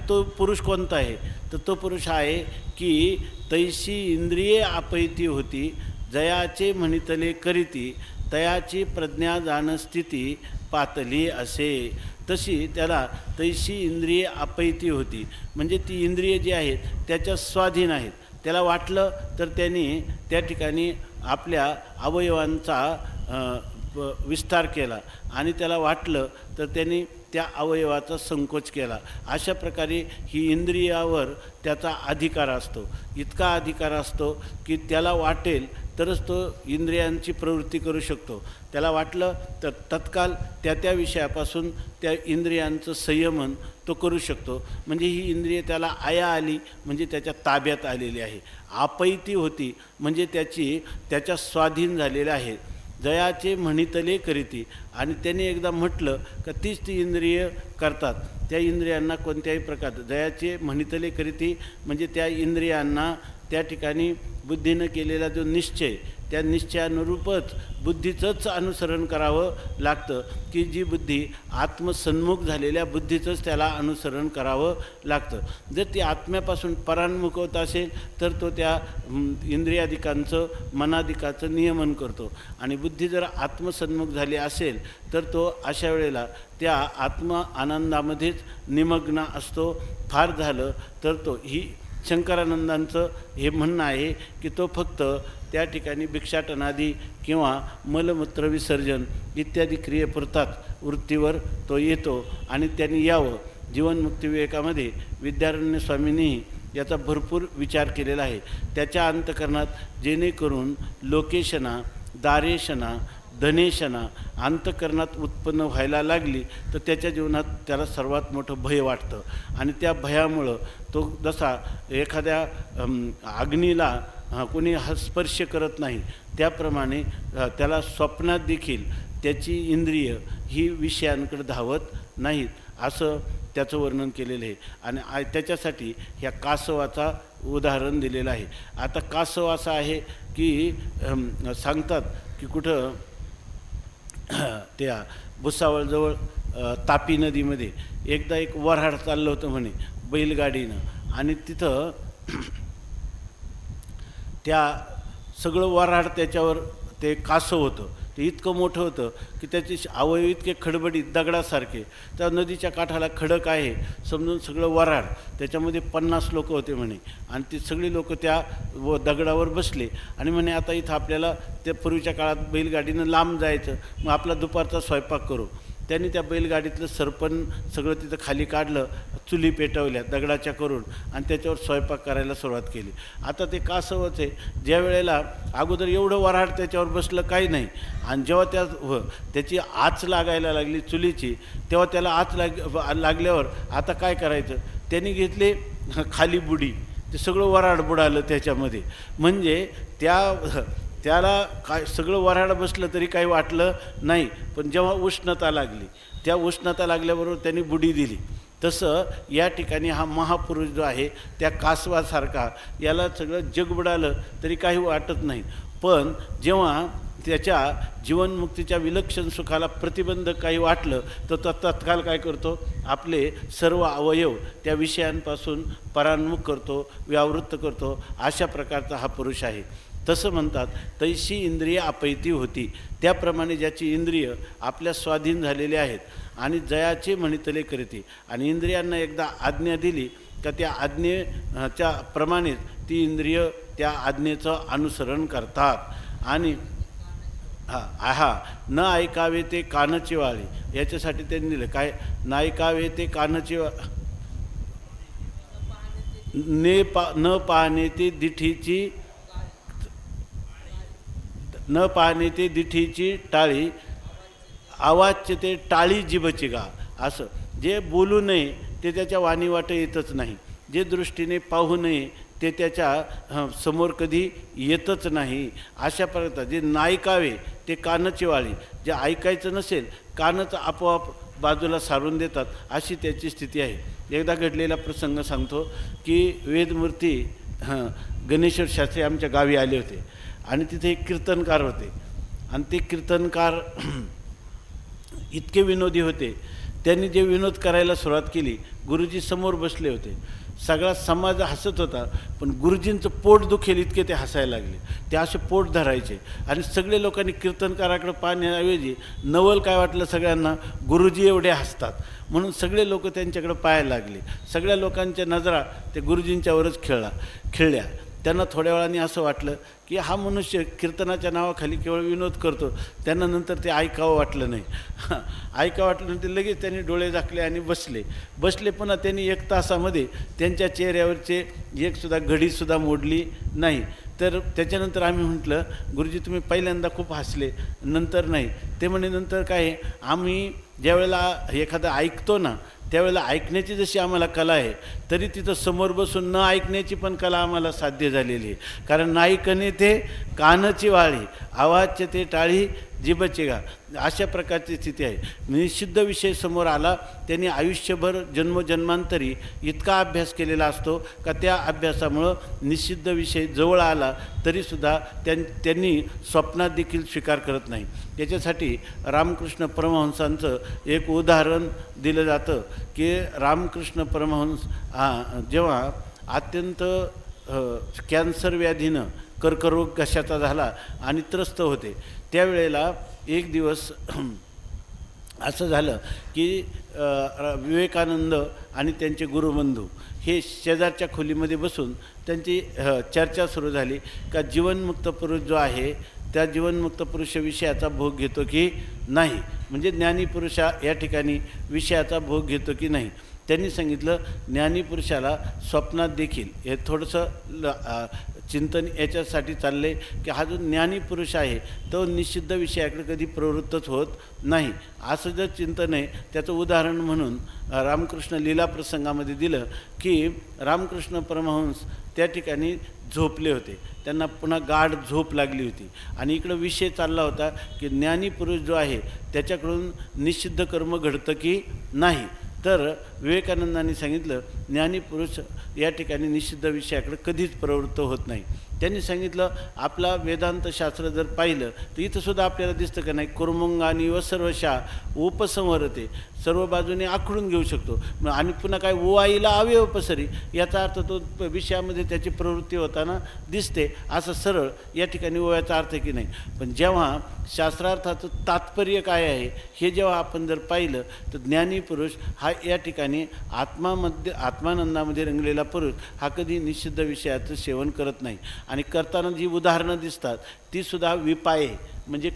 तो पुरुष कोणता आहे, तर तो पुरुष आहे की तैशी इंद्रिये आपैती होती, जयाचे म्हणितले करीती, तयाची प्रज्ञा जाण स्थिती पातली असे. तशी त्याला तैशी इंद्रिये आपैती होती, म्हणजे ती इंद्रिये जी आहेत त्याच्या स्वाधीन आहेत. त्याला वाटलं तर त्यांनी त्या ठिकाणी आपल्या अवयवांचा विस्तार केला, आणि त्याला वाटलं तर त्यांनी त्या अवयवाचा संकोच केला. अशा प्रकारे ही इंद्रियावर त्याचा अधिकार असतो. इतका अधिकार असतो की त्याला वाटेल तरच तो इंद्रियांची प्रवृत्ती करू शकतो. त्याला वाटलं तर तत्काल त्या विषयापासून त्या इंद्रियांचं संयमन तो करू शकतो. म्हणजे ही इंद्रिय त्याला आया आली म्हणजे त्याच्या ताब्यात आलेली आहे. आपैती होती म्हणजे त्याच्या स्वाधीन झालेल्या आहे. जयाचे म्हणितले करीती, आणि त्याने एकदा म्हटलं का तीच ती इंद्रिय करतात. त्या इंद्रियांना कोणत्याही प्रकार जयाचे म्हणितले करीती म्हणजे त्या इंद्रियांना त्या ठिकाणी बुद्धीनं केलेला जो निश्चय, त्या निश्चयानुरूपच बुद्धीचंच अनुसरण करावं लागतं. की जी बुद्धी आत्मसन्मुख झालेल्या बुद्धीचंच त्याला अनुसरण करावं लागतं. जर ती आत्म्यापासून परान्मुख होत असेल तर तो त्या इंद्रियाधिकांचं मनाधिकाचं नियमन करतो. आणि बुद्धी जर आत्मसन्मुख झाली असेल तर तो अशा वेळेला त्या आत्म आनंदामध्येच निमग्न असतो. फार झालं तर तो ही शंकरानंदांचं हे म्हणणं आहे की तो फक्त त्या ठिकाणी भिक्षाटनादी किंवा मलमूत्र विसर्जन इत्यादी क्रियेपुरताच वृत्तीवर तो येतो. आणि त्यांनी यावं. जीवनमुक्ती विवेकामध्ये विद्यारण्य स्वामींनीही याचा भरपूर विचार केलेला आहे. त्याच्या अंतःकरणात जेणेकरून लोकेशना, दारेशना, धनेशना अंतःकरणात उत्पन्न व्हायला लागली तर त्याच्या जीवनात त्याला सर्वात मोठं भय वाटतं. आणि त्या भयामुळं तो जसा एखाद्या अग्नीला कोणी स्पर्श करत नाही त्याप्रमाणे त्याला स्वप्नात देखील त्याची इंद्रिय ही विषयांकडे धावत नाहीत, असं त्याचं वर्णन केलेलं आहे. आणि त्याच्यासाठी ह्या कासवाचा उदाहरण दिलेलं आहे. आता कासव असा आहे की सांगतात की कुठं त्या भुसावळजवळ तापी नदीमध्ये एकदा एक वऱ्हाड चाललं होतं म्हणे बैलगाडीनं, आणि तिथं त्या सगळं वऱ्हाड त्याच्यावर ते कासव होतं. ते इतकं मोठं होतं की त्याचे अवयव इतके खडबडीत दगडासारखे. त्या नदीच्या काठाला खडक आहे समजून सगळं वऱ्हाड, त्याच्यामध्ये 50 लोक होते म्हणे. आणि ती सगळी लोक त्या दगडावर बसले आणि म्हणे आता इथं आपल्याला त्या पूर्वीच्या काळात बैलगाडीनं लांब जायचं, मग आपला दुपारचा स्वयंपाक करू. त्यांनी त्या बैलगाडीतलं सरपण सगळं तिथं खाली काढलं, चुली पेटवल्या दगडाच्या करून, आणि त्याच्यावर स्वयंपाक करायला सुरुवात केली. आता ते कासवच आहे, ज्या वेळेला अगोदर एवढं वऱ्हाड त्याच्यावर बसलं काही नाही, आणि जेव्हा त्याची आच लागायला लागली चुलीची, तेव्हा त्याला आच लागल्यावर आता काय करायचं, त्यांनी घेतले खाली बुडी, ते सगळं वऱ्हाड बुडालं त्याच्यामध्ये. म्हणजे त्याला काय सगळं वऱ्हाड बसलं तरी काही वाटलं नाही, पण जेव्हा उष्णता लागली, त्या उष्णता लागल्याबरोबर त्यांनी बुडी दिली. तसं या ठिकाणी हा महापुरुष जो आहे त्या कासवासारखा, याला सगळं जग बुडालं तरी काही वाटत नाही, पण जेव्हा त्याच्या जीवनमुक्तीच्या विलक्षण सुखाला प्रतिबंध काही वाटलं तर तो तत्काळ काय करतो, आपले सर्व अवयव त्या विषयांपासून परान्मुख करतो, व्यावृत्त करतो. अशा प्रकारचा हा पुरुष आहे. तसं म्हणतात, तैशी इंद्रिय अपैती होती, त्याप्रमाणे ज्याची इंद्रिय आपल्या स्वाधीन झालेली आहेत आणि जयाचे म्हणितले करते, आणि इंद्रियांना एकदा आज्ञा दिली का त्या आज्ञेच्या प्रमाणेच ती इंद्रिय त्या आज्ञेचं अनुसरण करतात. आणि न ऐकावे ते कानची वाळी, याच्यासाठी त्यांनी दिलं काय, न ऐकावे ते कानची न पाहणे ते दिठीची, न पाहणे ते दिठीची टाळी, आवाजचे ते टाळी जिभची गा. असं जे बोलू नये ते त्याच्या वाणी वाट येतच नाही, जे दृष्टीने पाहू नये ते त्याच्या समोर कधी येतच नाही. अशा प्रकारचा जे नायकावे ते कानाची वाळी, जे ऐकायचं नसेल कानच आपोआप बाजूला सारून देतात, अशी त्याची स्थिती आहे. एकदा घडलेला प्रसंग सांगतो की वेदमूर्ती गणेश्वर शास्त्री आमच्या गावी आले होते आणि तिथे एक कीर्तनकार होते, आणि ते कीर्तनकार इतके विनोदी होते. त्यांनी जे विनोद करायला सुरुवात केली, गुरुजी समोर बसले होते, सगळा समाज हसत होता, पण गुरुजींचं पोट दुखेल इतके ते हसायला लागले. ते असे पोट धरायचे आणि सगळे लोकांनी कीर्तनकाराकडे पाहण्याऐवजी नवल काय वाटलं सगळ्यांना, गुरुजी एवढे हसतात म्हणून सगळे लोक त्यांच्याकडे पाहायला लागले. सगळ्या लोकांच्या नजरा ते गुरुजींच्यावरच खिळल्या. त्यांना थोड्या वेळाने असं वाटलं की हा मनुष्य कीर्तनाच्या नावाखाली केवळ विनोद करतो. त्यांना नंतर ते ऐकावं वाटलं नाही. ऐकावं वाटलं नाही ते लगेच त्यांनी डोळे झाकले आणि बसले. पुन्हा त्यांनी 1 तासामध्ये त्यांच्या चेहऱ्यावरचे एकसुद्धा घडीसुद्धा मोडली नाही. तर त्याच्यानंतर आम्ही म्हटलं, गुरुजी तुम्ही पहिल्यांदा खूप हसले, नंतर नाही. ते म्हणे नंतर काय, आम्ही ज्यावेळेला एखादं ऐकतो ना त्यावेळेला ऐकण्याची जशी आम्हाला कला आहे, तरी तिथं समोर बसून न ऐकण्याची पण कला आम्हाला साध्य झालेली आहे. कारण नाईकने ते कानची वाळी, आवाजचे ते टाळी जिभचे गा, अशा प्रकारची स्थिती आहे. निषिद्ध विषय समोर आला, त्यांनी आयुष्यभर जन्मजन्मांतरी इतका अभ्यास केलेला असतो का त्या अभ्यासामुळं निषिद्ध विषय जवळ आला तरीसुद्धा त्यांनी स्वप्नात देखील स्वीकार करत नाही. त्याच्यासाठी रामकृष्ण परमहंसांचं एक उदाहरण दिलं जातं की रामकृष्ण परमहंस जेव्हा अत्यंत कॅन्सर व्याधीनं कर्करोग कशाचा झाला आणि त्रस्त होते, त्यावेळेला एक दिवस असं झालं की विवेकानंद आणि त्यांचे गुरुबंधू हे शेजारच्या खोलीमध्ये बसून त्यांची चर्चा सुरू झाली का जीवनमुक्त पुरुष जो आहे त्या जीवनमुक्त पुरुषविषयाचा भोग घेतो की नाही, म्हणजे ज्ञानी पुरुषा या ठिकाणी विषयाचा भोग घेतो की नाही. त्यांनी सांगितलं ज्ञानीपुरुषाला स्वप्नात देखील, हे थोडंसं चिंतन याच्यासाठी चालले की हा जो ज्ञानी पुरुष आहे तो निषिद्ध विषयाकडे कधी प्रवृत्तच होत नाही. असं जर चिंतन आहे त्याचं उदाहरण म्हणून रामकृष्ण लीला प्रसंगामध्ये दिलं की रामकृष्ण परमहंस त्या ठिकाणी झोपले होते, त्यांना पुन्हा गाढ झोप लागली होती आणि इकडं विषय चालला होता की ज्ञानी पुरुष जो आहे त्याच्याकडून निषिद्ध कर्म घडतं की नाही. तर विवेकानंदांनी सांगितलं ज्ञानी पुरुष या ठिकाणी निषिद्ध विषयाकडे कधीच प्रवृत्त होत नाही. त्यांनी सांगितलं आपला वेदांतशास्त्र जर पाहिलं तर इथंसुद्धा आपल्याला दिसतं का नाही, कुर्मंगानी व सर्वशा उपसंवरते, सर्व बाजूने आखडून घेऊ शकतो आणि पुन्हा काय ओआईला अवयव पसरी, याचा अर्थ तो विषयामध्ये त्याची प्रवृत्ती होताना दिसते, असं सरळ या ठिकाणी ओयाचा अर्थ की नाही. पण जेव्हा शास्त्रार्थाचं तात्पर्य काय आहे हे जेव्हा आपण जर पाहिलं तर ज्ञानी पुरुष हा या ठिकाणी आत्मानंदामध्ये रंगलेला पुरुष हा कधी निषिद्ध विषयाचं सेवन करत नाही. आणि करताना जी उदाहरणं दिसतात तीसुद्धा विपाये म्हणजे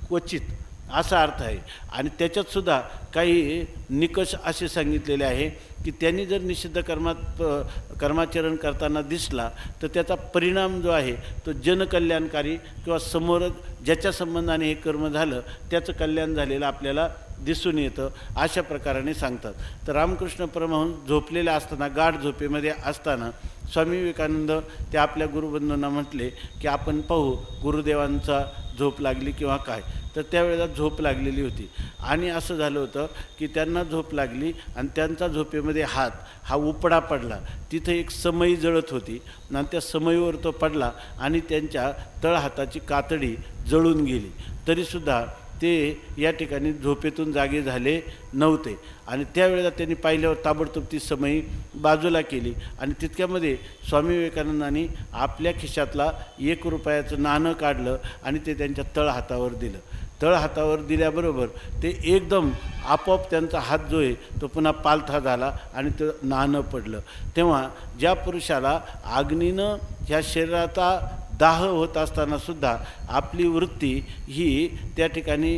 क्वचित असा अर्थ आहे. आणि त्याच्यातसुद्धा काही निकष असे सांगितलेले आहे की त्यांनी जर निषिद्ध कर्माचरण करताना दिसला तर त्याचा परिणाम जो आहे तो जनकल्याणकारी किंवा समोर ज्याच्या संबंधाने हे कर्म झालं त्याचं कल्याण झालेलं आपल्याला दिसून येतं, अशा प्रकाराने सांगतात. तर रामकृष्ण परमहंस झोपलेले असताना, गाढ झोपेमध्ये असताना स्वामी विवेकानंद ते आपल्या गुरुबंधूंना म्हटले की आपण पाहू गुरुदेवांचा झोप लागली किंवा काय. तर त्यावेळेला झोप लागलेली होती आणि असं झालं होतं की त्यांना झोप लागली आणि त्यांचा झोपेमध्ये हात हा उपडा पडला. तिथं एक समई जळत होती आणि त्या समईवर तो पडला आणि त्यांच्या तळहाताची कातडी जळून गेली. तरीसुद्धा ते या ठिकाणी झोपेतून जागे झाले नव्हते आणि त्यावेळेला त्यांनी पाहिल्यावर ताबडतोब ती समई बाजूला केली आणि तितक्यामध्ये स्वामी विवेकानंदांनी आपल्या खिशातला 1 रुपयाचं नाणं काढलं आणि ते त्यांच्या तळहातावर दिलं. तळहातावर दिल्याबरोबर ते एकदम आपोआप त्यांचा हात जो आहे तो पुन्हा पालथा झाला आणि ते नाणं पडलं. तेव्हा ज्या पुरुषाला अग्नीनं ह्या शरीराचा दाह होत असतानासुद्धा आपली वृत्ती ही त्या ठिकाणी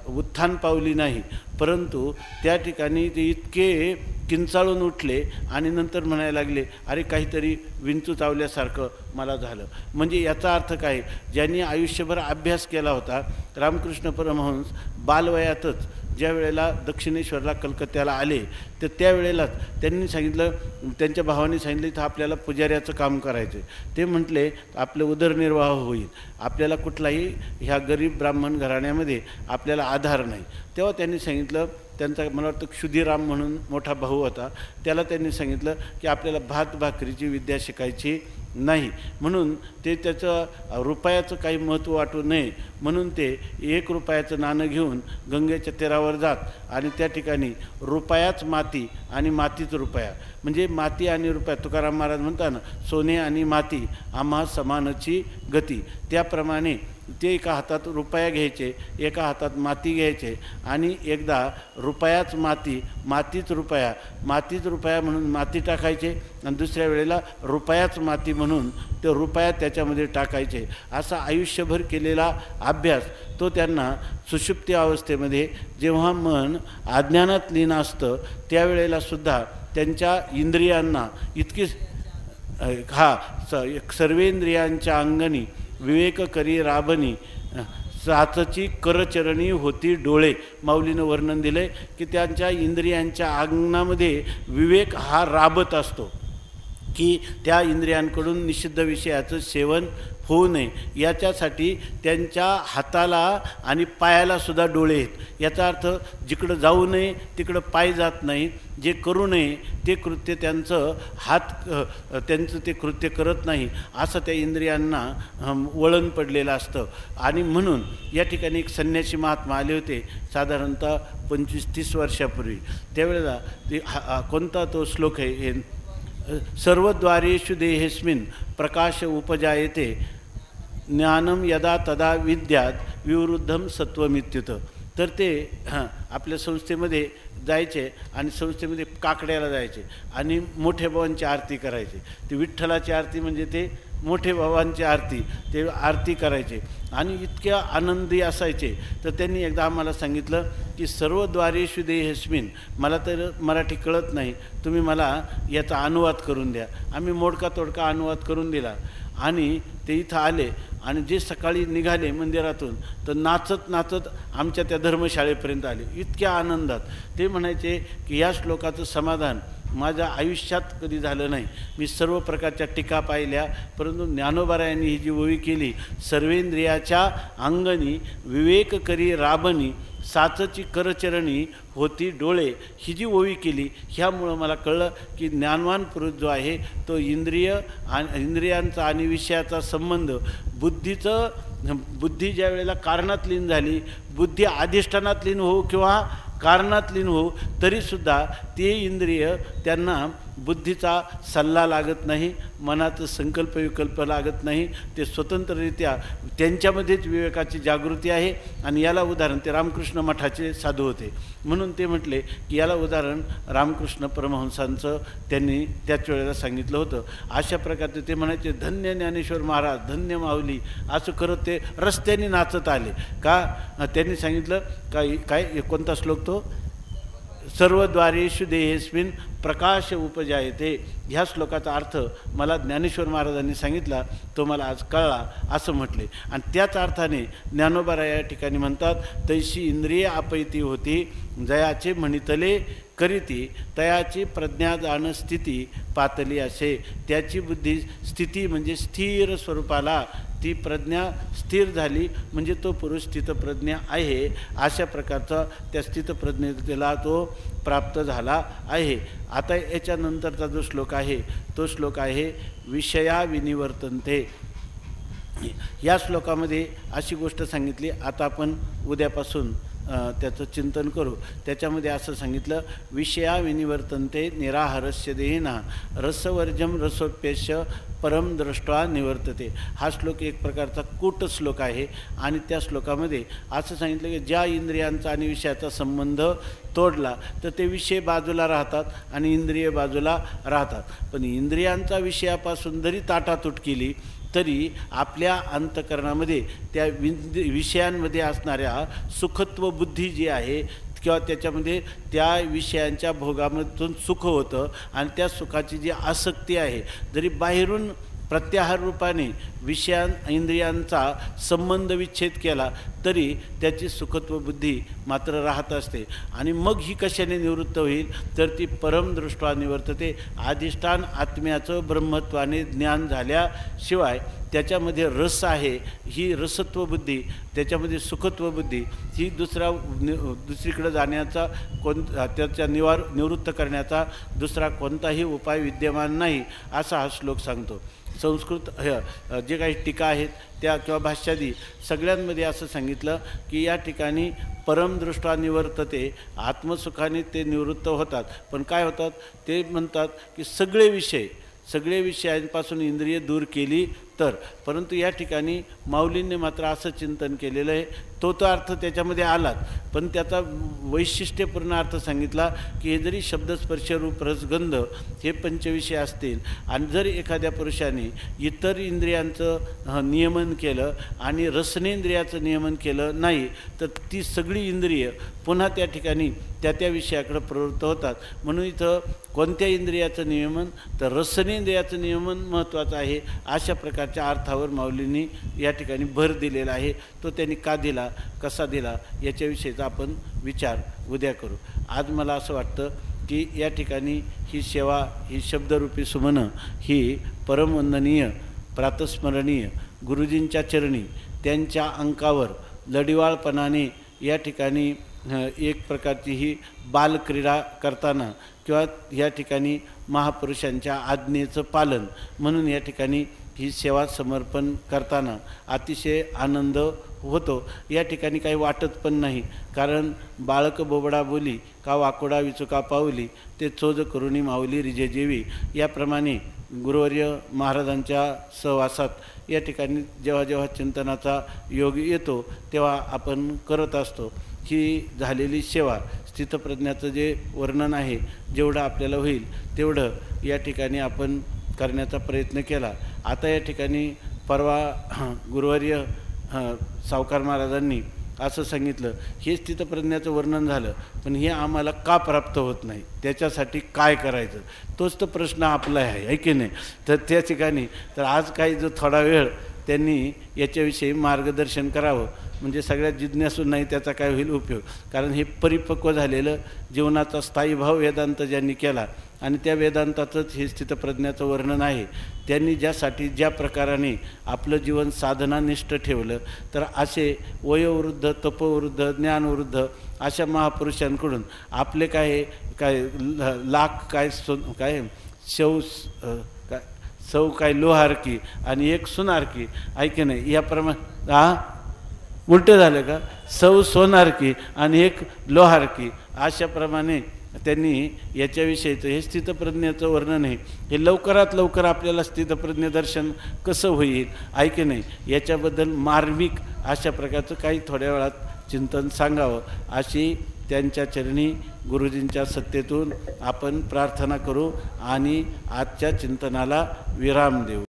उत्थान पावली नाही, परंतु त्या ठिकाणी ते इतके किंचाळून उठले आणि नंतर म्हणायला लागले, अरे काहीतरी विंचू चावल्यासारखं मला झालं. म्हणजे याचा अर्थ काय, ज्यांनी आयुष्यभर अभ्यास केला होता, रामकृष्ण परमहंस बालवयातच ज्या वेळेला दक्षिणेश्वरला कलकत्त्याला आले तर त्यावेळेलाच त्यांनी सांगितलं, त्यांच्या भावाने सांगितलं इथं आपल्याला पुजाऱ्याचं काम करायचं. ते म्हटले आपलं उदरनिर्वाह होईल, आपल्याला कुठलाही ह्या गरीब ब्राह्मण घराण्यामध्ये आपल्याला आधार नाही. तेव्हा त्यांनी सांगितलं, त्यांचा मला वाटतं क्षुधीराम म्हणून मोठा भाऊ होता, त्याला त्यांनी सांगितलं की आपल्याला भात भाकरीची विद्या शिकायची नाही, म्हणून ते त्याचं रुपयाचं काही महत्त्व वाटू नये म्हणून ते 1 रुपयाचं नाणं घेऊन गंगेच्या तीरावर जात आणि त्या ठिकाणी रुपयाच माती आणि मातीच रुपया, म्हणजे माती आणि रुपया. तुकाराम महाराज म्हणतात ना, सोने आणि माती आम्हा समानाची गती. त्याप्रमाणे ते एका हातात रुपया घ्यायचे, एका हातात माती घ्यायचे आणि एकदा रुपयाच माती मातीच रुपया, मातीच रुपया म्हणून माती टाकायचे आणि दुसऱ्या वेळेला रुपयाच माती म्हणून ते रुपया त्याच्यामध्ये टाकायचे. असा आयुष्यभर केलेला अभ्यास तो त्यांना सुषुप्ती अवस्थेमध्ये जेव्हा मन अज्ञानात लीन असतं त्यावेळेलासुद्धा त्यांच्या इंद्रियांना इतकी सर्वेंद्रियांच्या अंगणी विवेक करी राबनी साचची करचरणी होती डोळे. माऊलीनं वर्णन दिले की त्यांच्या इंद्रियांच्या अंगणामध्ये विवेक हा राबत असतो की त्या इंद्रियांकडून निषिद्ध विषयाचं सेवन होऊ नये, याच्यासाठी त्यांच्या हाताला आणि पायाला सुद्धा डोळे आहेत. याचा अर्थ जिकडं जाऊ नये तिकडं पाय जात नाहीत, जे करू नये ते कृत्य त्यांचं त्यांचं ते कृत्य करत नाही, असं त्या इंद्रियांना वळण पडलेलं असतं. आणि म्हणून या ठिकाणी एक संन्यासी महात्मा आले होते साधारणतः 25-30 वर्षापूर्वी. त्यावेळेला ते कोणता तो श्लोक आहे, हे सर्वद्वारेषु देहेस्मिन् प्रकाश उपजायते ज्ञानम यदा तदा विद्यात विवृद्धम सत्वमित्युत. तर ते आपल्या संस्थेमध्ये जायचे आणि संस्थेमध्ये काकड्याला जायचे आणि मोठ्या भावांची आरती करायचे. ते विठ्ठलाची आरती म्हणजे ते मोठे भावांची आरती, ते आरती करायचे आणि इतक्या आनंदी असायचे. तर त्यांनी एकदा आम्हाला सांगितलं की सर्वद्वारेषु देहेस्मिन्, मला तर मराठी कळत नाही, तुम्ही मला याचा अनुवाद करून द्या. आम्ही मोडका तोडका अनुवाद करून दिला आणि ते इथं आले आणि जे सकाळी निघाले मंदिरातून तर नाचत नाचत आमच्या त्या धर्मशाळेपर्यंत आले, इतक्या आनंदात. ते म्हणायचे की या श्लोकाचं समाधान माझ्या आयुष्यात कधी झालं नाही. मी सर्व प्रकारच्या टीका पाहिल्या, परंतु ज्ञानोबारायांनी ही जी ओवी केली, सर्वेंद्रियाच्या अंगणी विवेक करी राबनी साचची करचरणी होती डोळे, ही जी ओवी केली, ह्यामुळं मला कळलं की ज्ञानवान पुरुष जो आहे तो इंद्रियांचा आणि विषयाचा संबंध बुद्धी ज्या वेळेला कारणात लीन झाली, बुद्धी अधिष्ठानात लीन हो किंवा कारणात लीन हो, तरीसुद्धा ते इंद्रिय त्यांना बुद्धीचा सल्ला लागत नाही, मनाचं संकल्प विकल्प लागत नाही, ते स्वतंत्ररित्या त्यांच्यामध्येच विवेकाची जागृती आहे. आणि याला उदाहरण ते रामकृष्ण मठाचे साधू होते, म्हणून ते म्हटले की याला उदाहरण रामकृष्ण परमहंसांचं त्यांनी त्याच वेळेला सांगितलं होतं. अशा प्रकारचे ते म्हणायचे, धन्य ज्ञानेश्वर महाराज, धन्य माऊली, असं करत ते रस्त्याने नाचत आले. का त्यांनी सांगितलं काय कोणता श्लोक तो, सर्वद्वारेषु देहेस्मिन् प्रकाश उपजायते. ह्या श्लोकाचा अर्थ मला ज्ञानेश्वर महाराजांनी सांगितला, तो मला आज कळला असं म्हटले. आणि त्याच अर्थाने ज्ञानोबा या ठिकाणी म्हणतात, तैशी इंद्रिय आपैती होती जयाचे म्हणितले करीती, तयाची प्रज्ञा जाण स्थिती पातली असे. त्याची बुद्धी स्थिती म्हणजे स्थिर स्वरूपाला, ती प्रज्ञा स्थिर झाली म्हणजे तो पुरुष स्थितप्रज्ञा आहे. अशा प्रकारचा त्या स्थितप्रज्ञेला तो प्राप्त झाला आहे. आता याच्यानंतरचा जो श्लोक आहे तो श्लोक आहे विषया विनिवर्तन्ते. या श्लोकामध्ये अशी गोष्ट सांगितली. आता आपण उद्यापासून त्याचं चिंतन करू. त्याच्यामध्ये असं सांगितलं, विषया विनिवर्तन्ते निराहारस्य देहिना रसवर्जम रसोप्यस्य परम दृष्ट्वा निवर्तते. हा श्लोक एक प्रकारचा कूट श्लोक आहे. आणि त्या श्लोकामध्ये असं सांगितलं की ज्या इंद्रियांचा आणि विषयाचा संबंध तोडला तर ते विषय बाजूला राहतात आणि इंद्रिय बाजूला राहतात. पण इंद्रियांचा विषयापासून जरी ताटातूट केली तरी आपल्या अंतकरणामध्ये त्या विषयांमध्ये असणाऱ्या सुखत्व बुद्धी जी आहे किंवा त्याच्यामध्ये त्या विषयांच्या भोगामधून सुख होतं आणि त्या सुखाची जी आसक्ती आहे, जरी बाहेरून प्रत्याहार रूपाने इंद्रियांचा संबंध विच्छेद केला तरी त्याची सुखत्व बुद्धी मात्र राहत असते. आणि मग ही कशाने निवृत्त होईल तर ती परमदृष्ट्वा निवर्तते. अधिष्ठान आत्म्याचं ब्रह्मत्वाने ज्ञान झाल्याशिवाय त्याच्यामध्ये रस आहे, ही रसत्व बुद्धी, त्याच्यामध्ये सुखत्व बुद्धी, ही दुसरीकडे जाण्याचा त्याच्या निवृत्त करण्याचा दुसरा कोणताही उपाय विद्यमान नाही असा हा श्लोक सांगतो. संस्कृत जे काही टीका आहेत त्या किंवा भाष्यादी सगळ्यांमध्ये असं सांगितलं की या ठिकाणी परमदृष्ट्वा निवर्तते, आत्मसुखाने ते निवृत्त होतात. पण काय होतात ते म्हणतात की सगळे विषयांपासून इंद्रिय दूर केली तर. परंतु या ठिकाणी माऊलींनी मात्र असं चिंतन केलेलं आहे, तो अर्थ त्याच्यामध्ये आलाच, पण त्याचा वैशिष्ट्यपूर्ण अर्थ सांगितला की हे जरी शब्दस्पर्श रूप रसगंध हे पंचविषय असतील आणि जर एखाद्या पुरुषाने इतर इंद्रियांचं नियमन केलं आणि रसनेंद्रियाचं नियमन केलं नाही तर ती सगळी इंद्रिय पुन्हा त्या ठिकाणी त्या विषयाकडे प्रवृत्त होतात. म्हणून इथं कोणत्या इंद्रियाचं नियमन तर रसनेंद्रियाचं नियमन महत्त्वाचं आहे. अशा प्रकारच्या अर्थावर माऊलींनी या ठिकाणी भर दिलेला आहे. तो त्यांनी का दिला, कसा दिला याच्याविषयीचा आपण विचार उद्या करू. आज मला असं वाटतं की या ठिकाणी ही सेवा, ही शब्दरूपी सुमनं ही परमवंदनीय प्रातस्मरणीय गुरुजींच्या चरणी त्यांच्या अंकावर लढिवाळपणाने या ठिकाणी एक प्रकारची ही बालक्रीडा करताना किंवा या ठिकाणी महापुरुषांच्या आज्ञेचं पालन म्हणून या ठिकाणी ही सेवा समर्पण करताना अतिशय आनंद होतो. या ठिकाणी काही वाटत पण नाही, कारण बाळक बोबडा बोली का वाकोडा विचुका पावली ते चोज करुणी माऊली रिजे जेवी. याप्रमाणे गुरुवर्य महाराजांच्या सहवासात या ठिकाणी जेव्हा जेव्हा चिंतनाचा योग येतो तेव्हा आपण करत असतो. ही झालेली सेवा स्थितप्रज्ञाचं जे वर्णन आहे जेवढं आपल्याला होईल तेवढं या ठिकाणी आपण करण्याचा प्रयत्न केला. आता या ठिकाणी परवा गुरुवर्य सावकार महाराजांनी असं सांगितलं, हे स्थितप्रज्ञाचं वर्णन झालं पण हे आम्हाला का प्राप्त होत नाही, त्याच्यासाठी काय करायचं, तोच तर प्रश्न आपला आहे की नाही. तर त्या ठिकाणी तर आज काही जो थोडा वेळ त्यांनी याच्याविषयी मार्गदर्शन करावं म्हणजे सगळ्यात जिज्ञासू नाही त्याचा काय होईल उपयोग. कारण हे परिपक्व झालेलं जीवनाचा स्थायी भाव वेदांत ज्यांनी केला आणि त्या वेदांताचंच हे स्थितप्रज्ञाचं वर्णन आहे. त्यांनी ज्यासाठी ज्या प्रकाराने आपलं जीवन साधनानिष्ठ ठेवलं तर असे वयोवृद्ध, तपवृद्ध, ज्ञानवृद्ध अशा महापुरुषांकडून आपले काय लाख काय सौ काय लोहारकी आणि एक सुनारकी ऐके नाही याप्रमाणे उलटे झाले का, सौ सोनारकी आणि एक लोहारकी अशाप्रमाणे त्यांनी याच्याविषयीचं हे स्थितप्रज्ञेचं वर्णन आहे. हे लवकरात लवकर आपल्याला स्थितप्रज्ञ दर्शन कसं होईल ऐके नाही याच्याबद्दल मार्मिक अशा प्रकारचं काही थोड्या वेळात चिंतन सांगावं अशी त्यांच्या चरणी गुरुजींच्या सत्तेतून आपण प्रार्थना करू आणि आजच्या चिंतनाला विराम देऊ.